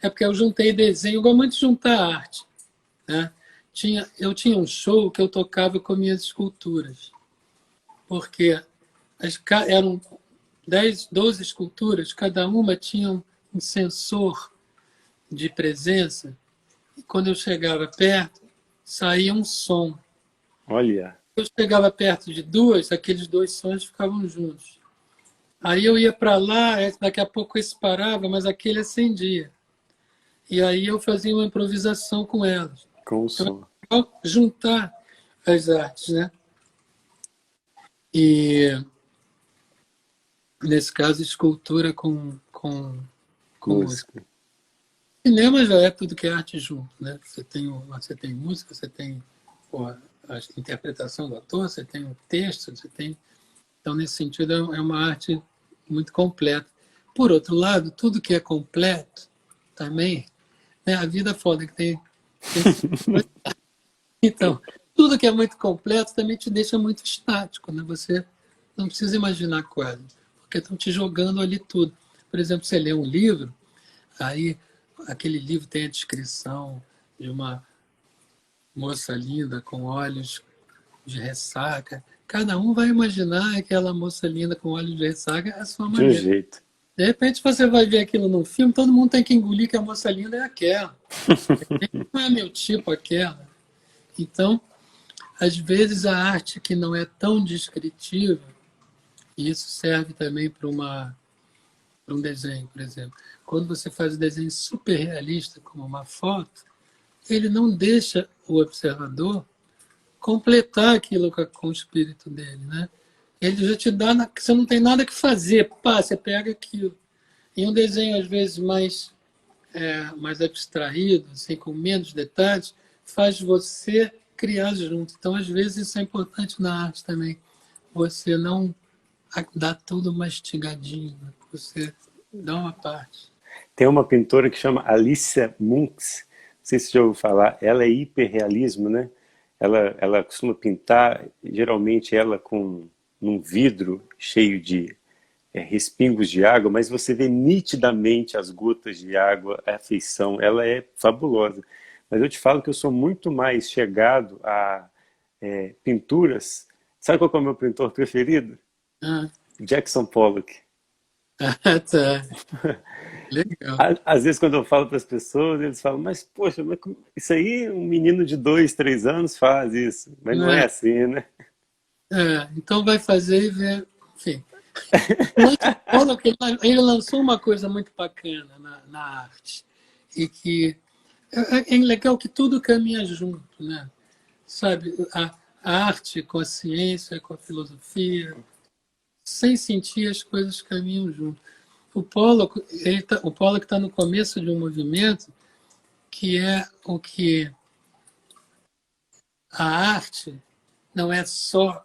é porque eu juntei desenho, eu gosto muito de juntar arte, né? Eu tinha um show que eu tocava com minhas esculturas, porque eram 10, 12 esculturas, cada uma tinha um sensor de presença, e quando eu chegava perto, saía um som. Olha, Eu chegava perto de duas, aqueles dois sons ficavam juntos. Aí eu ia para lá, daqui a pouco esse parava, mas aquele acendia. E aí eu fazia uma improvisação com elas. com o Então, som. é legal juntar as artes, né? E, nesse caso, escultura com música. Música. Cinema já é tudo que é arte junto, né? Você tem música, você tem a interpretação do ator, você tem o texto, você tem... Então, nesse sentido, é uma arte muito completa. Por outro lado, tudo que é completo também, né? A vida é foda que tem. Então, tudo que é muito completo também te deixa muito estático, né? Você não precisa imaginar quase, porque estão te jogando ali tudo. Por exemplo, você lê um livro, aí aquele livro tem a descrição de uma moça linda com olhos de ressaca. Cada um vai imaginar aquela moça linda com olhos de ressaca à sua De um maneira. jeito. De repente você vai ver aquilo num filme, todo mundo tem que engolir que a moça linda é aquela. Não é meu tipo aquela. Então, às vezes a arte que não é tão descritiva, e isso serve também para para um desenho, por exemplo. Quando você faz um desenho super realista, como uma foto, ele não deixa o observador completar aquilo com o espírito dele, né? Ele já te dá, você não tem nada que fazer, pá, você pega aquilo. Em um desenho, às vezes, mais abstraído, assim, com menos detalhes, faz você criar junto. Então, às vezes, isso é importante na arte também. Você não dá tudo mastigadinho, né? Você dá uma parte. Tem uma pintora que chama Alicia Munks, não sei se você já ouviu falar, ela é hiperrealismo, né? Ela costuma pintar, geralmente ela com um vidro cheio de respingos de água, mas você vê nitidamente as gotas de água, a feição, ela é fabulosa. Mas eu te falo que eu sou muito mais chegado a pinturas. Sabe qual que é o meu pintor preferido? Ah, Jackson Pollock. tá. Legal. Às vezes quando eu falo para as pessoas, eles falam, mas poxa, isso aí um menino de 2, 3 anos faz isso. Mas não é É, assim, né? então vai fazer e ver. Enfim. Antes, Pollock, ele lançou uma coisa muito bacana na arte. E que é legal que tudo caminha junto, né? Sabe, a arte com a ciência, com a filosofia, sem sentir as coisas caminham junto. O Pollock está no começo de um movimento que é o que a arte não é só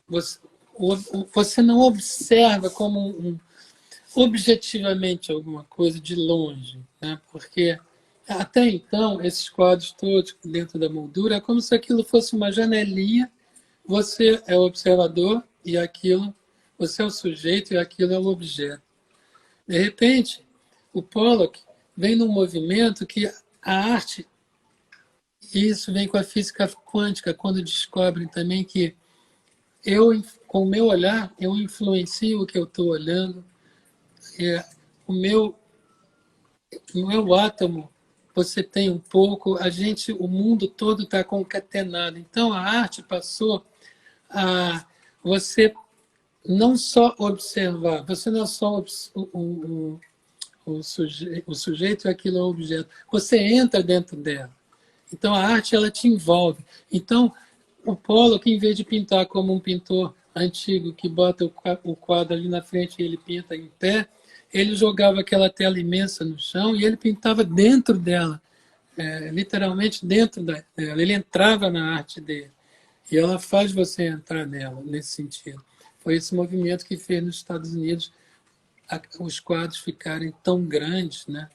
você, você não observa como objetivamente alguma coisa de longe, né? Porque até então esses quadros todos dentro da moldura é como se aquilo fosse uma janelinha. Você é o observador e aquilo, você é o sujeito e aquilo é o objeto. De repente, o Pollock vem num movimento que a arte, e isso vem com a física quântica, quando descobrem também que com o meu olhar, eu influencio o que eu estou olhando, o meu átomo, você tem um pouco, o mundo todo está concatenado. Então, a arte passou a você não só observar, você não é só o sujeito e aquilo é o objeto. Você entra dentro dela. Então a arte ela te envolve. Então o Pollock, em vez de pintar como um pintor antigo que bota o quadro ali na frente e ele pinta em pé, ele jogava aquela tela imensa no chão e ele pintava dentro dela, literalmente dentro dela. Ele entrava na arte dele e ela faz você entrar nela nesse sentido. Foi esse movimento que fez nos Estados Unidos os quadros ficarem tão grandes, né?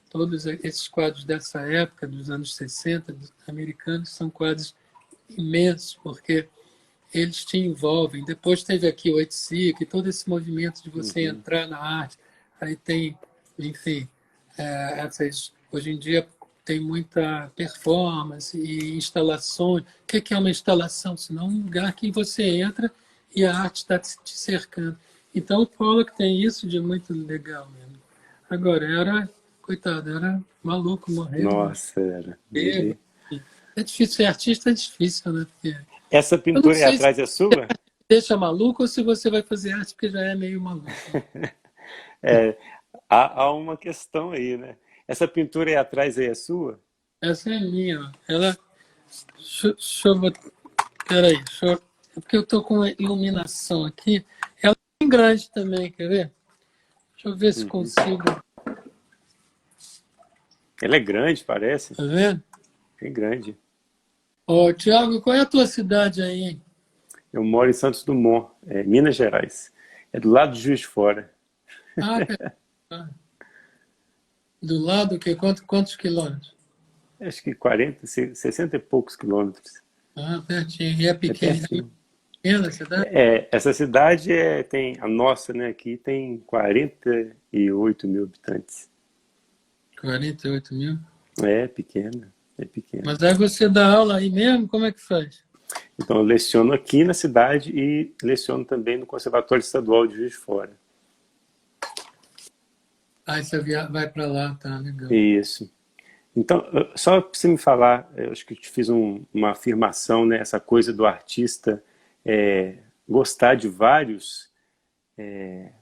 Todos esses quadros dessa época, dos anos 60, americanos, são quadros imensos, porque eles te envolvem. Depois teve aqui o Oiticic, todo esse movimento de você entrar na arte. Aí tem, enfim, hoje em dia tem muita performance e instalações. O que é uma instalação? Senão um lugar que você entra e a arte está te cercando. Então o Pollock tem isso de muito legal mesmo. Agora, coitado, era maluco, morreu. Nossa, era. É difícil ser artista, é difícil, né? Porque Essa eu não pintura aí sei se atrás é sua? deixa maluco ou se você vai fazer arte porque já é meio maluco. É, há uma questão aí, né? Essa pintura aí atrás aí é sua? Essa é minha, ó. Ela. Deixa eu botar. Peraí, é porque eu estou com iluminação aqui. Ela é bem grande também, quer ver? Deixa eu ver se consigo. Ela é grande, parece. Tá vendo? Bem grande. Ó, Tiago, qual é a tua cidade aí, hein? Eu moro em Santos Dumont, Minas Gerais. É do lado de Juiz de Fora. Ah, do lado, que quantos quilômetros? Acho que 40, 60 e poucos quilômetros. Ah, pertinho. E é É pequena pertinho. a cidade? Essa cidade tem, a nossa, né, aqui tem 48 mil habitantes. 48 mil. É pequena, é pequena. Mas aí você dá aula aí mesmo? Como é que faz? Então eu leciono aqui na cidade e leciono também no Conservatório Estadual de Juiz de Fora. Aí você vai para lá, tá legal. Isso. Então, só para você me falar, eu acho que eu te fiz uma afirmação, né, essa coisa do artista gostar de vários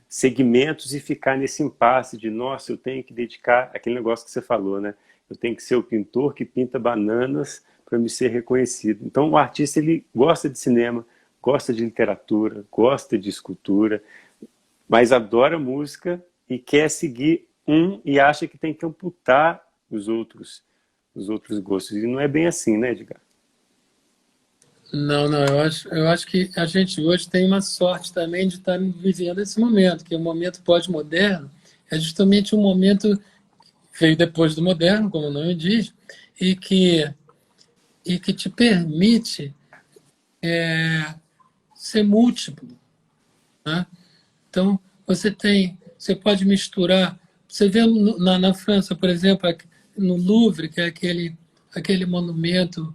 segmentos e ficar nesse impasse de, nossa, eu tenho que dedicar aquele negócio que você falou, né? Eu tenho que ser o pintor que pinta bananas para me ser reconhecido. Então, o artista, ele gosta de cinema, gosta de literatura, gosta de escultura, mas adora música e quer seguir e acha que tem que amputar os outros gostos. E não é bem assim, né, Edgar? Não, não, eu acho que a gente hoje tem uma sorte também de estar vivendo esse momento, que o momento pós-moderno é justamente um momento que veio depois do moderno, como o nome diz, e que, e que te permite ser múltiplo, né? Então, você pode misturar. Você vê na França, por exemplo, no Louvre, que é aquele monumento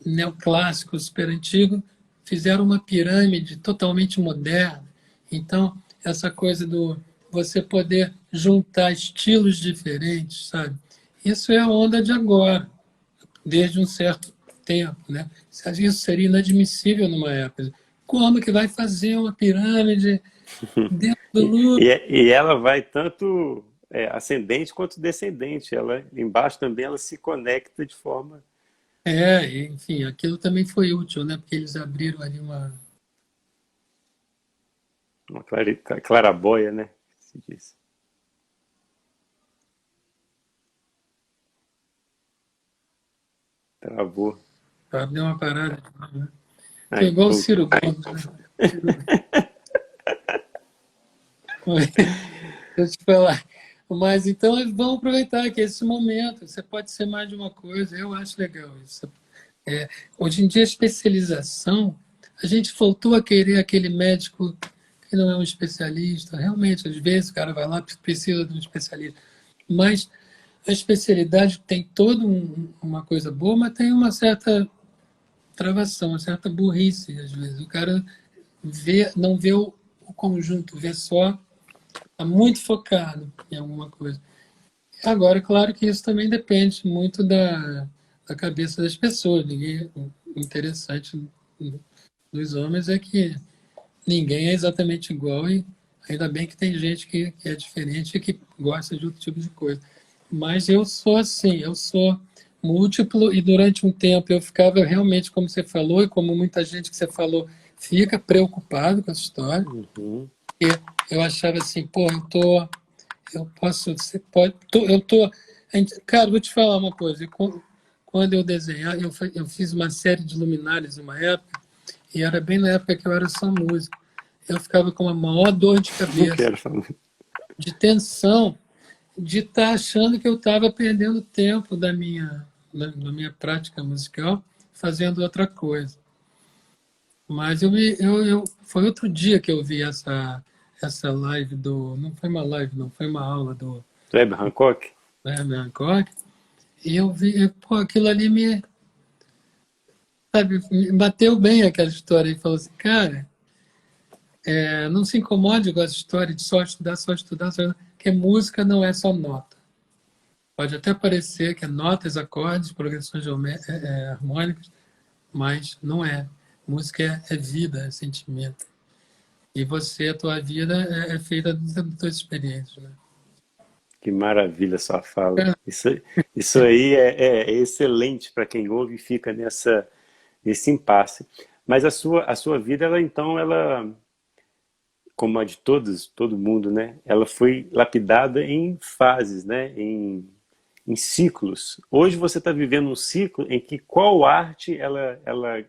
neoclássico, super antigo, fizeram uma pirâmide totalmente moderna. Então, essa coisa do você poder juntar estilos diferentes, sabe? Isso é a onda de agora, desde um certo tempo, né? Isso seria inadmissível numa época. Como que vai fazer uma pirâmide dentro do Louvre? E ela vai tanto ascendente quanto descendente. Ela, embaixo também ela se conecta de forma Enfim, aquilo também foi útil, né? Porque eles abriram ali uma clarabóia, né? Se diz. Travou. abriu uma parada, né? Foi Ai, igual o voltou. Ciro Gomes, né? Deixa eu te falar. Mas então vamos aproveitar que esse momento, você pode ser mais de uma coisa, eu acho legal isso. Hoje em dia, a especialização, a gente voltou a querer aquele médico que não é um especialista. Realmente, às vezes, o cara vai lá precisa de um especialista. Mas a especialidade tem toda uma coisa boa, mas tem uma certa travação, uma certa burrice, às vezes. O cara não vê o conjunto, vê só, está muito focado em alguma coisa. Agora, claro que isso também depende muito da cabeça das pessoas. O interessante dos homens é que ninguém é exatamente igual e ainda bem que tem gente que é diferente e que gosta de outro tipo de coisa. Mas eu sou assim, eu sou múltiplo e durante um tempo eu ficava realmente, como você falou, e como muita gente que você falou, fica preocupado com essa história. Uhum. E eu achava assim, pô, eu posso, você pode, eu tô, cara, vou te falar uma coisa, quando eu desenhar, eu fiz uma série de luminárias numa época, e era bem na época que eu era só músico. Eu ficava com uma maior dor de Não cabeça, quero falar. de tensão, de estar achando que eu estava perdendo tempo da minha prática musical fazendo outra coisa. Mas foi outro dia que eu vi essa live não foi uma live, não, foi uma aula do Web Hancock? Herman Hancock, e eu vi, pô, aquilo ali sabe, me bateu bem aquela história, e falou assim, cara, não se incomode com essa história de só estudar, que música não é só nota. Pode até parecer que é notas, acordes, progressões harmônicas, mas não é. Música é vida, é sentimento. E você, a tua vida é feita das tuas experiências, né? Que maravilha sua fala. Isso aí é excelente para quem ouve e fica nesse impasse. Mas a sua vida, ela então, ela, como a de todos, todo mundo, né? Ela foi lapidada em fases, né? Em ciclos. Hoje você está vivendo um ciclo em que qual arte ela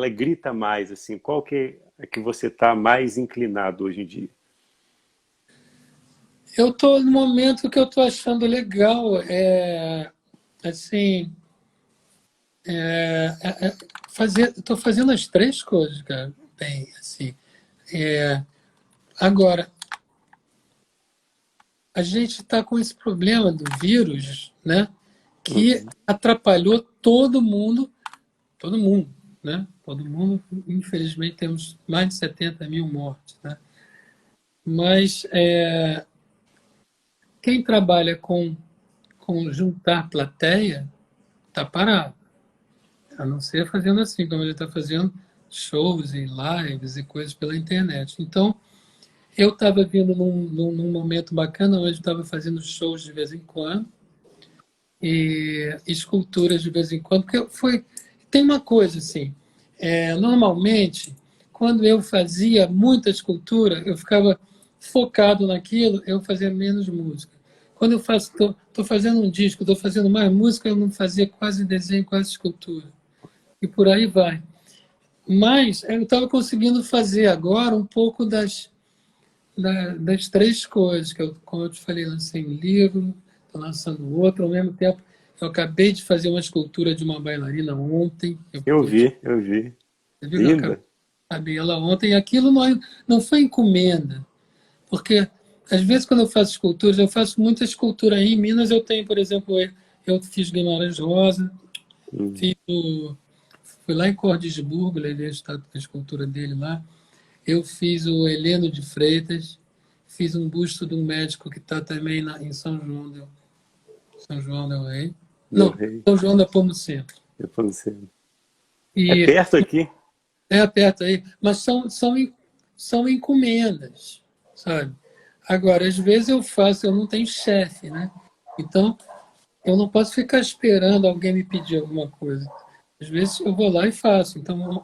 grita mais, assim? Qual que é que você está mais inclinado hoje em dia? Eu estou no momento que eu estou achando legal, assim, estou fazendo as três coisas, cara, bem, assim. Agora, a gente está com esse problema do vírus, né, que Uhum. atrapalhou todo mundo, né? Todo mundo, infelizmente, temos mais de 70 mil mortes, né? Mas quem trabalha com juntar plateia está parado. A não ser fazendo assim, como ele está fazendo, shows e lives e coisas pela internet. Então, eu estava vindo num momento bacana, onde eu estava fazendo shows de vez em quando, e esculturas de vez em quando, porque tem uma coisa assim, normalmente, quando eu fazia muita escultura, eu ficava focado naquilo, eu fazia menos música. Quando eu estou fazendo um disco, estou fazendo mais música, eu não fazia quase desenho, quase escultura. E por aí vai. Mas eu estava conseguindo fazer agora um pouco das três coisas, que eu, como eu te falei, lancei um livro, estou lançando outro, ao mesmo tempo eu acabei de fazer uma escultura de uma bailarina ontem, Eu vi, eu vi. você viu que eu acabei Linda. de fazer ela ontem, e aquilo não foi encomenda, porque às vezes quando eu faço esculturas, eu faço muita escultura aí. Em Minas eu tenho, por exemplo, eu fiz Guimarães Rosa, Hum. fiz fui lá em Cordisburgo, levei a escultura dele lá. Eu fiz o Heleno de Freitas, fiz um busto de um médico que está também em São João del Rei. Meu Não, rei. São João da Pomuceno. Eu falo assim. É E perto aqui? perto aí, mas são encomendas, sabe? Agora, às vezes eu não tenho chefe, né? Então, eu não posso ficar esperando alguém me pedir alguma coisa. Às vezes eu vou lá e faço. Então,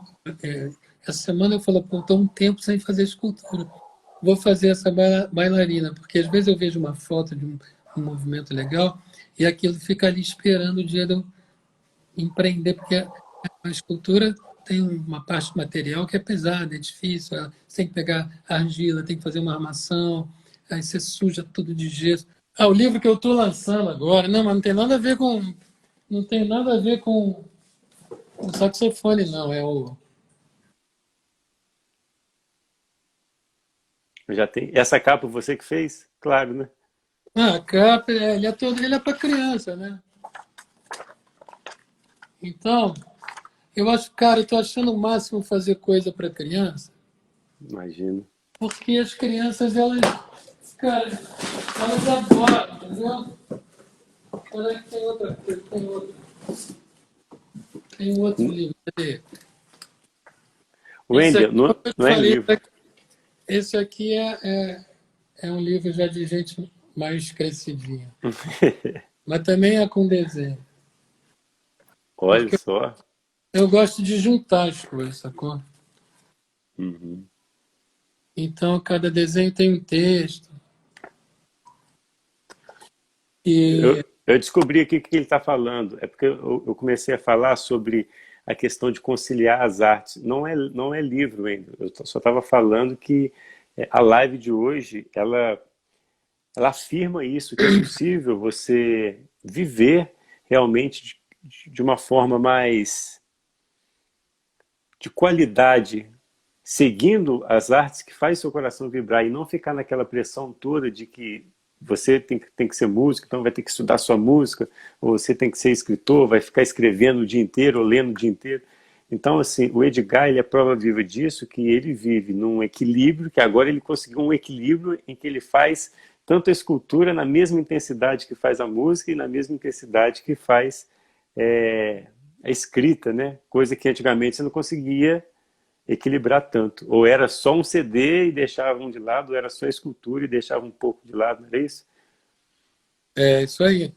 essa semana eu falo, pô, estou um tempo sem fazer escultura. Vou fazer essa bailarina, porque às vezes eu vejo uma foto de um movimento legal e aquilo fica ali esperando o dia de eu empreender, porque a escultura tem uma parte material que é pesada, é difícil. Você tem que pegar argila, tem que fazer uma armação, aí você suja tudo de gesso. Ah, o livro que eu estou lançando agora, não, mas não tem nada a ver com. Não tem nada a ver com o saxofone, não. Eu já tenho. Essa capa você que fez? Claro, né? A capa, ele é para criança, né? Então, eu acho, cara, eu estou achando o máximo fazer coisa para criança, Imagino. porque as crianças, cara, elas adoram, entendeu? Olha que tem outra coisa, tem outro livro. Cadê? Esse Wendel, aqui, não, como eu te não é falei, livro. esse aqui é um livro já de gente mais crescidinha. Mas também é com desenho. Olha Porque só. eu gosto de juntar as coisas, sacou? Uhum. Então, cada desenho tem um texto. E Eu descobri aqui o que ele está falando. É porque eu comecei a falar sobre a questão de conciliar as artes. Não é livro ainda. Eu só estava falando que a live de hoje, ela afirma isso, que é possível você viver realmente de uma forma mais de qualidade, seguindo as artes que faz seu coração vibrar e não ficar naquela pressão toda de que você tem que ser músico, então vai ter que estudar sua música, ou você tem que ser escritor, vai ficar escrevendo o dia inteiro, ou lendo o dia inteiro. Então, assim, o Edgar, ele é prova viva disso, que ele vive num equilíbrio, que agora ele conseguiu um equilíbrio em que ele faz tanto a escultura na mesma intensidade que faz a música e na mesma intensidade que faz a escrita, né? Coisa que antigamente você não conseguia equilibrar tanto. Ou era só um CD e deixava um de lado, ou era só escultura e deixava um pouco de lado, não era isso? é isso aí.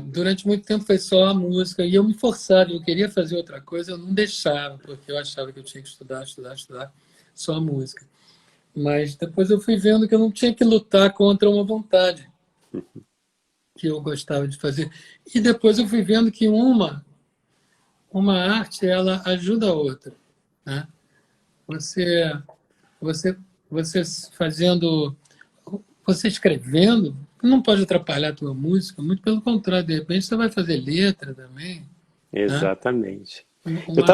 Durante muito tempo foi só a música, e eu me forçava, eu queria fazer outra coisa, eu não deixava, porque eu achava que eu tinha que estudar, estudar, estudar, só a música. Mas depois eu fui vendo que eu não tinha que lutar contra uma vontade que eu gostava de fazer. E depois eu fui vendo que uma arte, ela ajuda a outra, né? Você, você, você fazendo, você escrevendo, não pode atrapalhar a tua música, muito pelo contrário, de repente você vai fazer letra também, né? Exatamente. Uma, Eu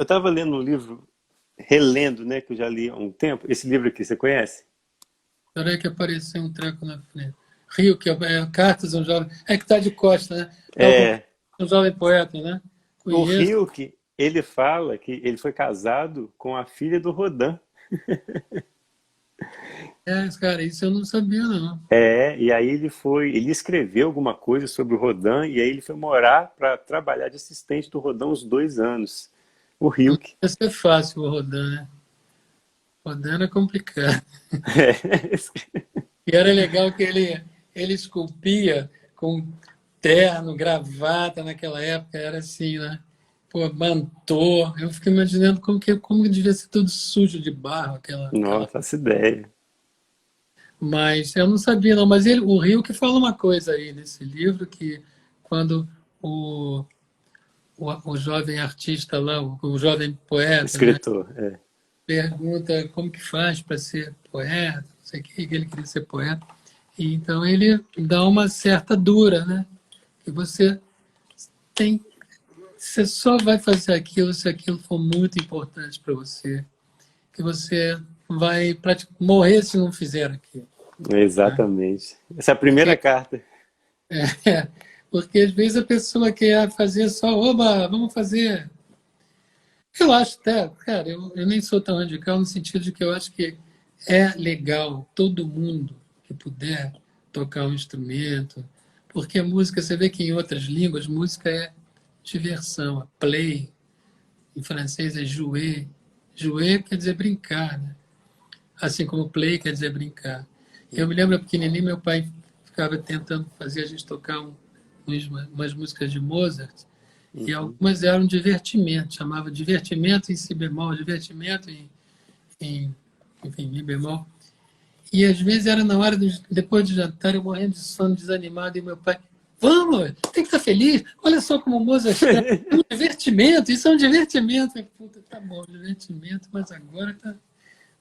tava lendo um livro, relendo, né, que eu já li há um tempo. Esse livro aqui, você conhece? Peraí que apareceu um treco na frente. Rio, que Cartas, um jovem. É que está de costa, né? Estava com É, um jovem poeta, né? o Conheço. Hilke, ele fala que ele foi casado com a filha do Rodin. Cara, isso eu não sabia, não. E aí ele escreveu alguma coisa sobre o Rodin, e aí ele foi morar para trabalhar de assistente do Rodin uns 2 anos. O Não Hilke. deve ser fácil o Rodin, né? Rodin era complicado. E era legal que ele esculpia com terno, gravata naquela época, era assim, né? Pô, mantô. Eu fico imaginando como que devia ser tudo sujo de barro, aquela. Nossa, faço ideia. Mas eu não sabia, não. Mas o Rio que fala uma coisa aí nesse livro, que quando o, o jovem artista lá, o jovem poeta, né, Escritor, pergunta como que faz para ser poeta, não sei o que ele queria ser poeta. E então ele dá uma certa dura, né? Que tem, você só vai fazer aquilo se aquilo for muito importante para você, que você vai morrer se não fizer aquilo. Né? exatamente. Essa é a primeira Porque, carta. é, porque às vezes a pessoa quer fazer só, oba, vamos fazer. Eu acho até, cara, eu nem sou tão radical no sentido de que eu acho que é legal todo mundo que puder tocar um instrumento, porque a música, você vê que em outras línguas, música é diversão, é play, em francês é jouer. Jouer quer dizer brincar, né? Assim como play quer dizer brincar. Eu me lembro pequenininho, meu pai ficava tentando fazer a gente tocar umas músicas de Mozart, e Uhum. algumas eram divertimento, chamava divertimento em si bemol, divertimento em enfim, mi bemol. E às vezes era na hora, depois de jantar, eu morrendo de sono, desanimado, e meu pai, vamos, tem que estar feliz, olha só como o Mozart escreve, é um divertimento, isso é um divertimento. Eu, puta, tá bom, divertimento, mas agora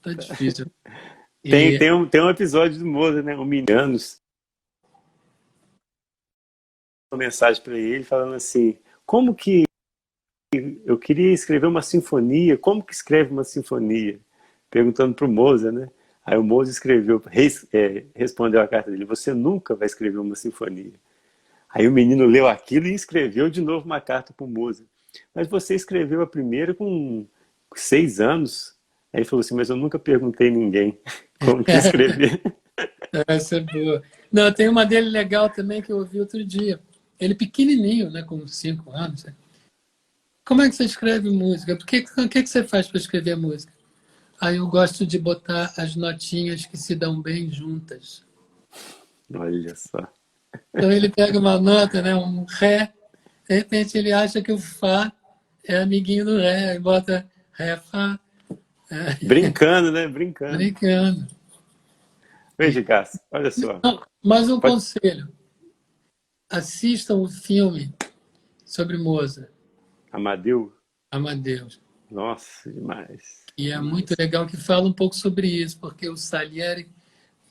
tá difícil. Tem, E, tem um episódio do Mozart, né? Um Milianos, uma mensagem para ele falando assim: como que eu queria escrever uma sinfonia, como que escreve uma sinfonia? Perguntando para o Mozart, né? Aí o Mozart respondeu a carta dele: você nunca vai escrever uma sinfonia. Aí o menino leu aquilo e escreveu de novo uma carta para o Mozart. Mas você escreveu a primeira com 6 anos. Aí ele falou assim: mas eu nunca perguntei a ninguém como que escrever. essa é boa. Não, tem uma dele legal também que eu ouvi outro dia. Ele pequenininho, né, com 5 anos. Né? Como é que você escreve música? O que você faz para escrever música? Aí eu gosto de botar as notinhas que se dão bem juntas. Olha só. Então ele pega uma nota, né, um ré, de repente ele acha que o fá é amiguinho do ré, aí bota ré, fá, Brincando, né? Brincando. brincando. Veja, Cássio, olha só. Não, mais um Pode... conselho: assistam o filme sobre Mozart, Amadeu? Amadeus. Nossa, demais. E é muito Demais. legal que fala um pouco sobre isso, porque o Salieri,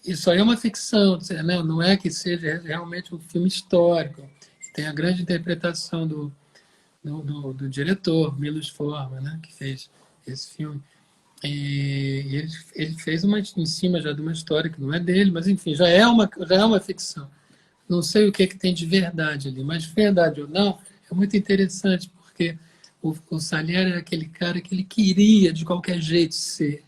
isso aí é uma ficção, né? Não é que seja realmente um filme histórico. Tem a grande interpretação do diretor, Milos Forman, né? Que fez esse filme. E ele fez uma em cima já de uma história que não é dele, mas enfim, já é uma ficção. Não sei o que, que tem de verdade ali, mas verdade ou não, é muito interessante, porque o Salieri era aquele cara que ele queria de qualquer jeito ser.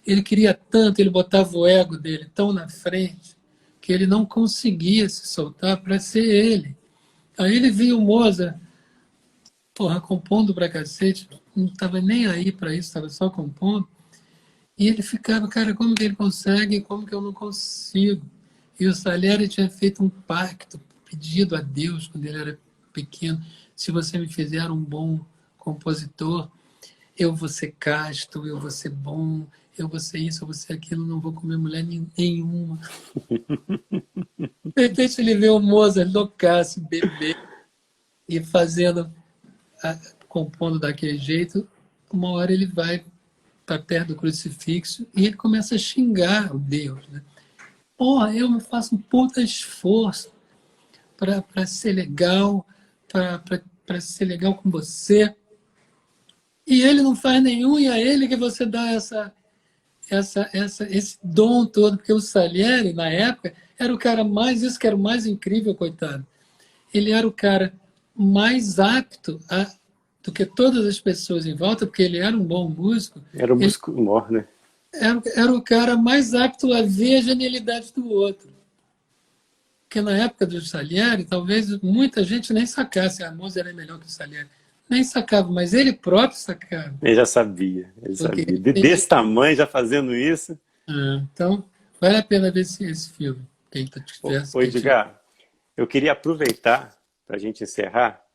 Ele queria tanto, ele botava o ego dele tão na frente, que ele não conseguia se soltar para ser ele. Aí ele via o Mozart, porra, compondo pra cacete, não estava nem aí para isso, estava só compondo. E ele ficava, cara, como que ele consegue, como que eu não consigo? E o Salieri tinha feito um pacto, pedido a Deus, quando ele era pequeno: se você me fizer um bom compositor, eu vou ser casto, eu vou ser bom, eu vou ser isso, eu vou ser aquilo, não vou comer mulher nenhuma. De repente ele vê o Mozart loucaço, bebê, e compondo daquele jeito, uma hora ele vai para perto do crucifixo e ele começa a xingar o Deus, né? Porra, eu me faço um puta esforço para ser legal, para ser legal com você, e ele não faz nenhum, e a ele que você dá esse dom todo, porque o Salieri, na época, era o cara mais, isso que era o mais incrível, coitado. Ele era o cara mais apto do que todas as pessoas em volta, porque ele era um bom músico. Era o Ele Busco Mor, né? era o cara mais apto a ver a genialidade do outro. Porque na época do Salieri, talvez muita gente nem sacasse, a Mozart era melhor que o Salieri. Nem sacava, mas ele próprio sacava. Ele já sabia, ele Porque sabia. ele entendia. Desse tamanho, já fazendo isso. Então, vale a pena ver esse filme. Quem tivesse, Ô quem tiver. Edgar, eu queria aproveitar, para a gente encerrar,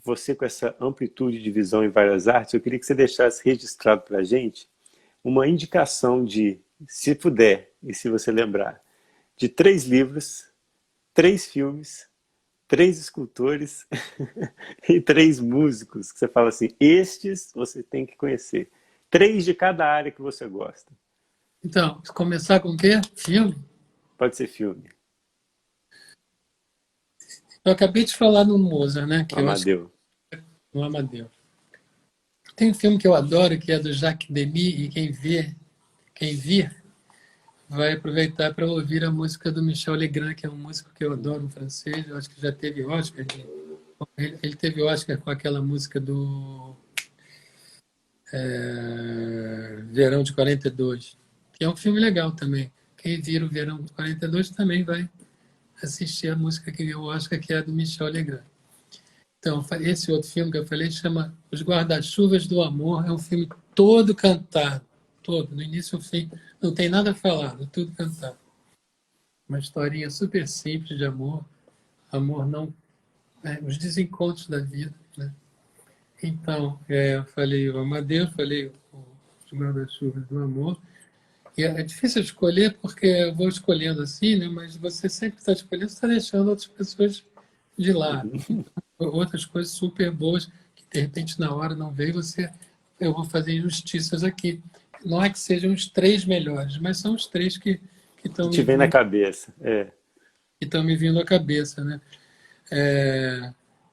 você com essa amplitude de visão em várias artes, eu queria que você deixasse registrado para a gente uma indicação de, se puder, e se você lembrar, de 3 livros, 3 filmes, 3 escultores e 3 músicos, que você fala assim, estes você tem que conhecer. 3 de cada área que você gosta. Então, começar com o quê? Filme? Pode ser filme. Eu acabei de falar no Mozart, né? Que eu acho que Amadeu. é o Amadeu. Tem um filme que eu adoro, que é do Jacques Demy, e quem vir, vai aproveitar para ouvir a música do Michel Legrand, que é um músico que eu adoro, um francês. Eu acho que já teve Oscar. Ele teve Oscar com aquela música do Verão de 42, que é um filme legal também. Quem vir o Verão de 42 também vai assistir a música que ganhou o Oscar, que é a do Michel Legrand. Então, esse outro filme que eu falei chama Os Guarda-Chuvas do Amor. É um filme todo cantado, todo, do início ao fim. Não tem nada falado, tudo cantado. Uma historinha super simples de amor. Amor não... os desencontros da vida, né? Então, eu falei o Amadeu, falei Os Guarda-Chuvas do Amor. E é difícil escolher, porque eu vou escolhendo assim, né? Mas você sempre está escolhendo, você está deixando outras pessoas de lado. Outras coisas super boas, que de repente na hora não veio, eu vou fazer injustiças aqui. Não é que sejam os 3 melhores, mas são os 3 que Que estão te me vem na vindo, cabeça. que estão me vindo à cabeça, né?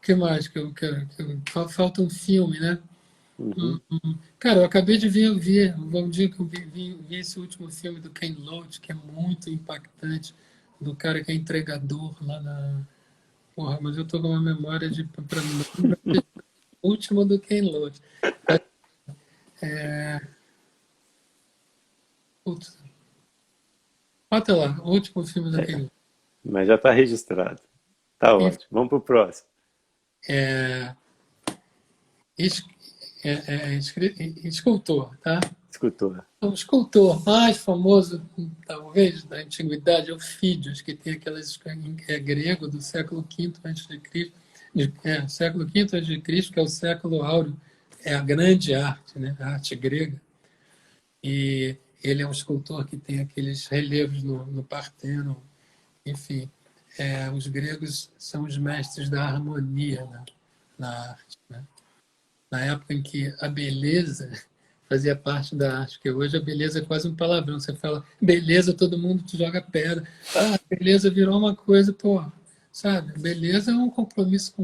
Que mais? Falta um filme, né? Uhum. Cara, eu acabei de ver um dia que eu vi esse último filme do Ken Loach, que é muito impactante, do cara que é entregador lá na... Porra, mas eu tô com uma memória de... Pra mim, o último do Ken Loach. Putz, bota lá, o último filme do Ken Loach. Mas já está registrado. Tá Enfim, ótimo. Vamos pro próximo. É, es- escultor, tá? Escultor. O escultor mais famoso, talvez, da antiguidade é o Fídias, que tem aquelas grego do século V antes de Cristo, século V antes de Cristo, que é o século áureo, é a grande arte, né? A arte grega. E ele é um escultor que tem aqueles relevos no Parteno, enfim. Os gregos são os mestres da harmonia na arte, né? Na época em que a beleza fazia parte da arte, que hoje a beleza é quase um palavrão. Você fala beleza, todo mundo te joga pedra. Ah, beleza virou uma coisa, pô, sabe? Beleza é um compromisso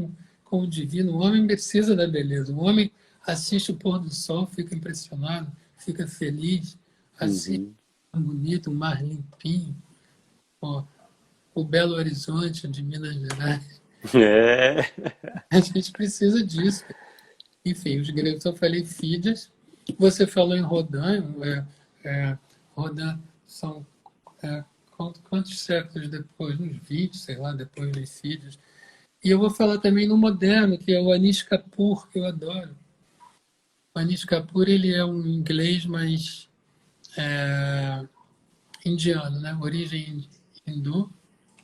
com o divino. O homem precisa da beleza. O homem assiste o pôr do sol, fica impressionado, fica feliz, assiste Uhum. um bonito, um mar limpinho, pô, o Belo Horizonte de Minas Gerais. É. A gente precisa disso. Enfim, os gregos, eu falei Fídias. Você falou em Rodin. Rodin são quantos séculos depois? Uns 20, sei lá, depois de Fídias. E eu vou falar também no moderno, que é o Anish Kapoor, que eu adoro. O Anish Kapoor, ele é um inglês mais indiano, né? Origem hindu,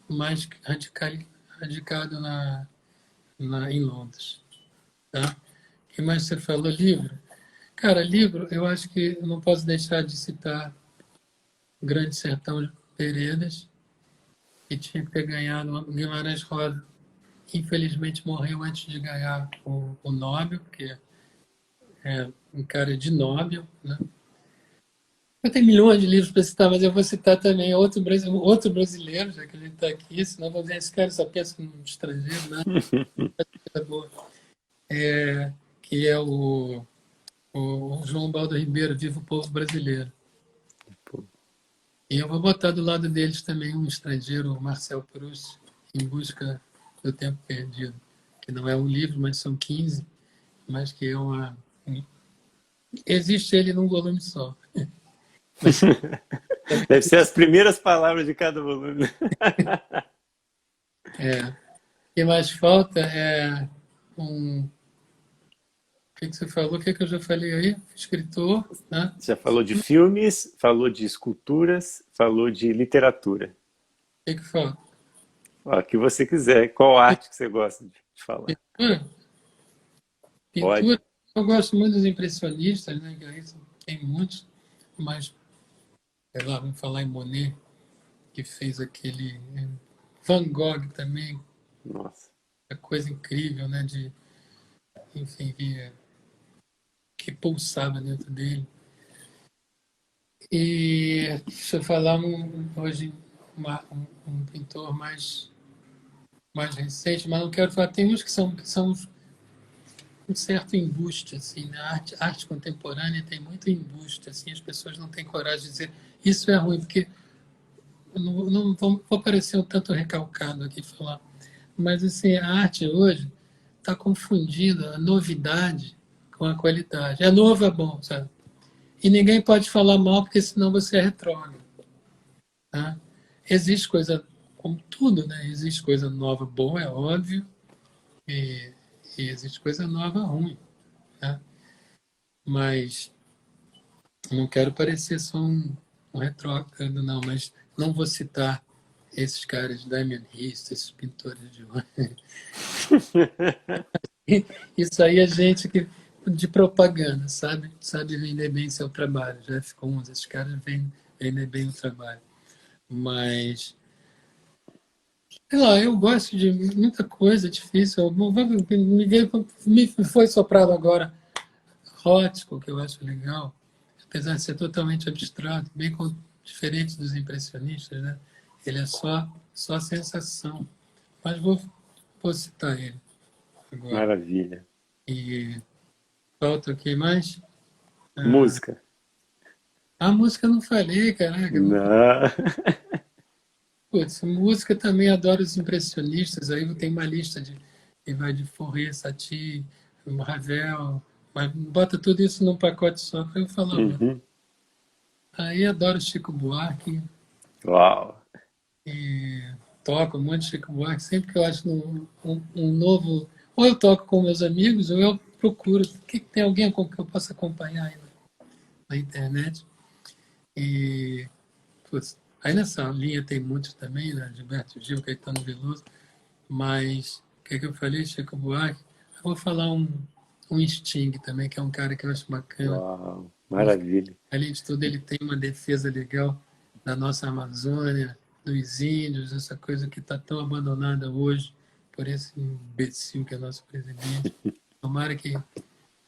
mais radicado em Londres. Tá? O que mais você falou? Livro. Cara, livro, eu acho que eu não posso deixar de citar o Grande Sertão Veredas, que tinha que ter ganhado o Guimarães Rosa. Infelizmente morreu antes de ganhar o Nobel, porque é um cara de Nobel, né? Eu tenho milhões de livros para citar, mas eu vou citar também outro brasileiro, já que a gente está aqui, senão vou dizer, esse cara só pensa no estrangeiro, né? Que é o João Baldo Ribeiro, Viva o Povo Brasileiro. E eu vou botar do lado deles também um estrangeiro, o Marcel Proust, Em Busca do Tempo Perdido, que não é um livro, mas são 15, mas que é existe ele num volume só. Mas Deve ser as primeiras palavras de cada volume. o que mais falta é um. O que você falou? O que eu já falei aí? Escritor, né? Já falou de filmes, falou de esculturas, falou de literatura. O que falta? O que você quiser. Qual arte que você gosta de falar? Pintura? Pode. Pintura? Eu gosto muito dos impressionistas, né? Que aí tem muitos, mas, sei lá, vamos falar em Monet, que fez aquele. Van Gogh também, Nossa. é coisa incrível, né? De, enfim, que pulsava dentro dele. E deixa eu falar hoje um pintor mais recente, mas não quero falar. Tem uns que são um certo embuste, assim, né? A arte contemporânea tem muito embuste, assim, as pessoas não têm coragem de dizer isso é ruim, porque eu não vou parecer um tanto recalcado aqui falar, mas assim, a arte hoje está confundindo a novidade com a qualidade. É novo, é bom, sabe? E ninguém pode falar mal, porque senão você é retrógrado. Tá? Existe coisa, como tudo, né? Existe coisa nova boa, é óbvio, e, e existe coisa nova ruim. Tá? Mas não quero parecer só um retrógrado, não, mas não vou citar esses caras, Damien Hirst, esses pintores de hoje. Isso aí é gente de propaganda, sabe? Sabe vender bem seu trabalho. Jeff Koons, esses caras vendem bem o trabalho. Mas, sei lá, eu gosto de muita coisa difícil. Me foi soprado agora Rothko, que eu acho legal, apesar de ser totalmente abstrato, diferente dos impressionistas, né? Ele é só sensação. Mas vou citar ele agora. Maravilha. E falta o que mais? Música. A música eu não falei, caraca. Não. Putz, música também adoro os impressionistas. Aí tem uma lista que vai de Fauré, Satie, Ravel, mas bota tudo isso num pacote só para eu falar. Uhum. Aí adoro Chico Buarque Uau. e toco um monte de Chico Buarque. Sempre que eu acho um novo, ou eu toco com meus amigos, ou eu procuro. Tem alguém com que eu possa acompanhar aí na internet. E putz, aí nessa linha tem muitos também, né? Gilberto Gil, Caetano Veloso, mas o que eu falei? Chico Buarque. Eu vou falar um Sting também, que é um cara que eu acho bacana. Uau. Maravilha. Além de tudo, ele tem uma defesa legal da nossa Amazônia, dos índios, essa coisa que está tão abandonada hoje por esse imbecil que é nosso presidente. Tomara que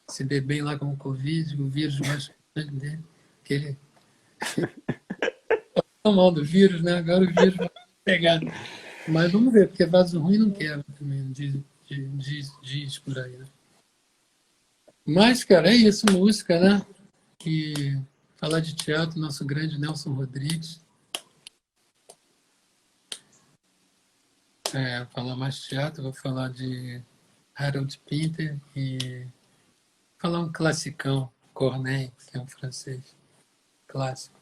se dê bem lá com o Covid, o vírus bastante dele, que ele tá mal do vírus, né? Agora o vírus vai pegar. Mas vamos ver, porque vaso ruim não quebra também, diz por aí, né? Mas, cara, é isso, música, né? Que falar de teatro, nosso grande Nelson Rodrigues. Falar mais de teatro, vou falar de Harold Pinter e falar um classicão, Corneille, que é um francês clássico.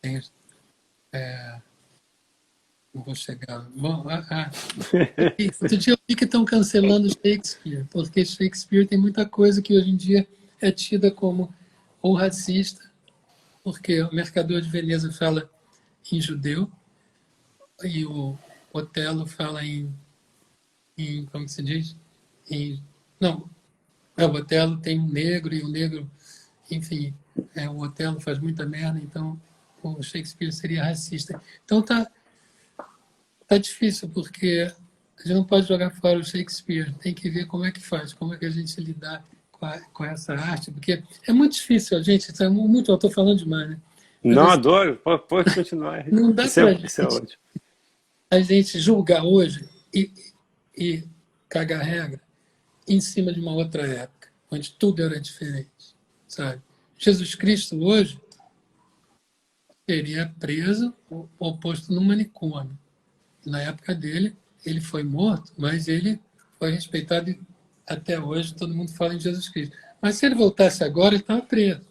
Tem, não vou chegar. Bom, outro dia eu vi que estão cancelando Shakespeare, porque Shakespeare tem muita coisa que hoje em dia é tida como ou racista, porque o Mercador de Veneza fala em judeu e o Otelo fala em como se diz? Não, o Otelo tem um negro e o negro, enfim, o Otelo faz muita merda, então o Shakespeare seria racista. Então tá difícil, porque a gente não pode jogar fora o Shakespeare, tem que ver como é que faz, como é que a gente lidar com essa arte, porque é muito difícil, gente, isso é muito, eu estou falando demais, né? Mas, Não, assim, adoro. Pode continuar. não dá Isso para é ótimo. a gente julgar hoje e cagar regra em cima de uma outra época, onde tudo era diferente, sabe? Jesus Cristo hoje seria preso ou posto no manicômio. Na época dele, ele foi morto, mas ele foi respeitado e até hoje todo mundo fala em Jesus Cristo. Mas se ele voltasse agora, ele estava preso.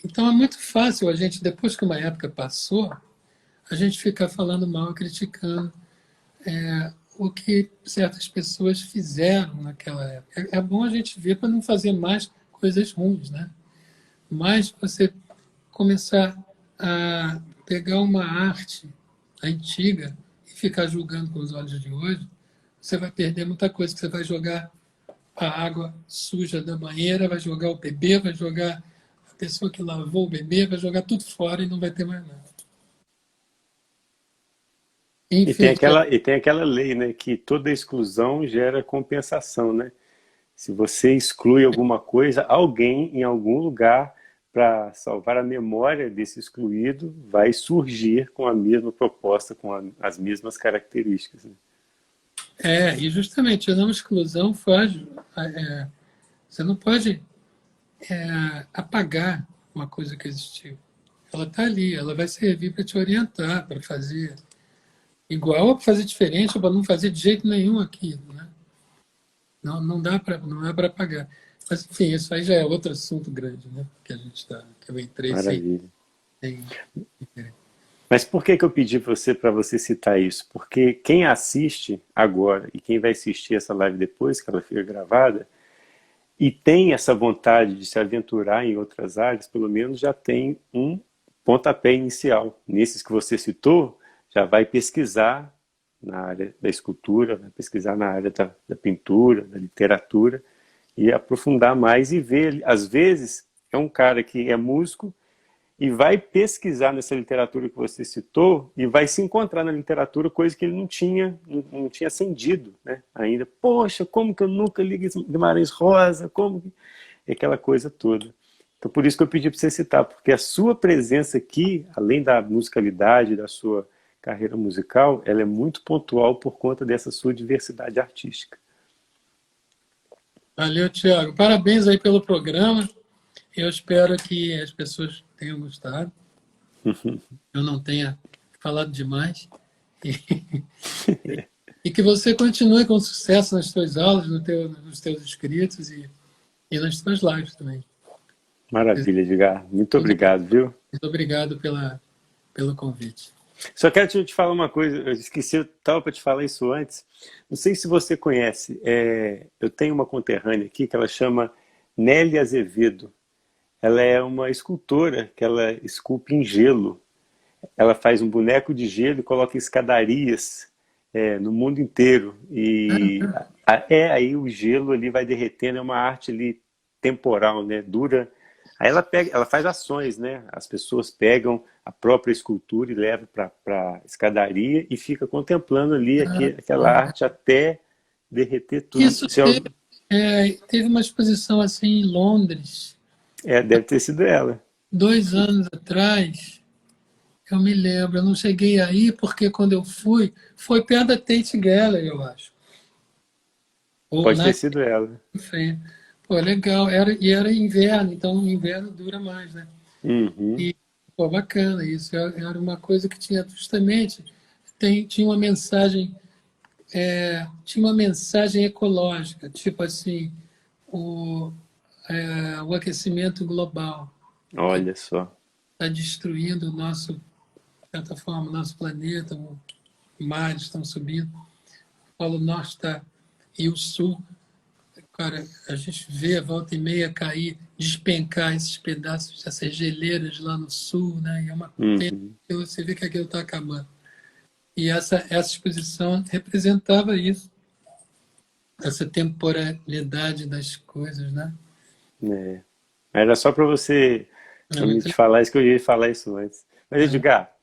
Então é muito fácil a gente, depois que uma época passou, a gente ficar falando mal, criticando o que certas pessoas fizeram naquela época. É bom a gente ver para não fazer mais coisas ruins, né? Mas você começar a pegar uma arte antiga e ficar julgando com os olhos de hoje, você vai perder muita coisa, que você vai jogar a água suja da banheira, vai jogar o bebê, vai jogar a pessoa que lavou o bebê, vai jogar tudo fora e não vai ter mais nada. Enfim, E tem aquela lei, né, que toda exclusão gera compensação, né? Se você exclui alguma coisa, alguém em algum lugar, para salvar a memória desse excluído, vai surgir com a mesma proposta, com as mesmas características, né? e justamente a não exclusão faz. Você não pode apagar uma coisa que existiu. Ela está ali, ela vai servir para te orientar, para fazer igual ou para fazer diferente, ou para não fazer de jeito nenhum aquilo, né? Não, não é para apagar. Mas, enfim, isso aí já é outro assunto grande, né? Que a gente está, que eu entrei Maravilha. sem. Mas por que que eu pedi para você citar isso? Porque quem assiste agora e quem vai assistir essa live depois que ela fica gravada e tem essa vontade de se aventurar em outras áreas, pelo menos já tem um pontapé inicial. Nesses que você citou, já vai pesquisar na área da escultura, vai pesquisar na área da pintura, da literatura, e aprofundar mais e ver. Às vezes, é um cara que é músico e vai pesquisar nessa literatura que você citou e vai se encontrar na literatura coisa que ele não tinha acendido, né, ainda. Poxa, como que eu nunca li Guimarães Rosa? Como que... É aquela coisa toda. Então, por isso que eu pedi para você citar, porque a sua presença aqui, além da musicalidade, da sua carreira musical, ela é muito pontual por conta dessa sua diversidade artística. Valeu, Tiago. Parabéns aí pelo programa. Eu espero que as pessoas tenham gostado. Eu não tenha falado demais. E que você continue com sucesso nas suas aulas, nos teus escritos e nas suas lives também. Maravilha, Edgar. Muito obrigado, viu? Muito obrigado pelo convite. Só quero te falar uma coisa, eu esqueci, eu estava para te falar isso antes. Não sei se você conhece, eu tenho uma conterrânea aqui que ela chama Nélia Azevedo. Ela é uma escultora que ela esculpe em gelo. Ela faz um boneco de gelo e coloca escadarias no mundo inteiro. E aí o gelo ali vai derretendo, é uma arte ali temporal, né? Dura. Aí ela faz ações, né? As pessoas pegam a própria escultura e levam para a escadaria e fica contemplando ali aquela arte até derreter tudo. Isso teve uma exposição assim em Londres. Deve ter sido ela. 2 anos atrás, eu me lembro. Eu não cheguei aí porque quando eu fui, foi perto da Tate Gallery, eu acho. Pode ter sido ela. Pô, legal. Era inverno, então o inverno dura mais, né? Uhum. E, pô, bacana isso. Era uma coisa que tinha justamente... Tinha uma mensagem... tinha uma mensagem ecológica, tipo assim, o aquecimento global. Olha só. Está destruindo de certa forma, o nosso planeta, os mares estão subindo, o Polo Norte está, e o Sul. Cara, a gente vê a volta e meia cair, despencar esses pedaços, essas geleiras lá no Sul, né? E é uma pena, você vê que aquilo está acabando. E essa exposição representava isso, essa temporalidade das coisas, né? Era só para você me falar isso, que eu ia falar isso antes. Mas, Edgar,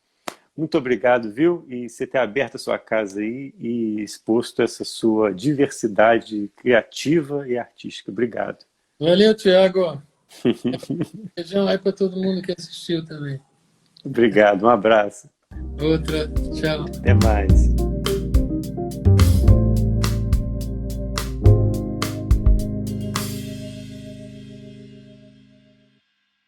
muito obrigado, viu? E você ter aberto a sua casa aí e exposto essa sua diversidade criativa e artística. Obrigado. Valeu, Tiago. Beijão aí para todo mundo que assistiu também. Obrigado, um abraço. Outra, tchau. Até mais.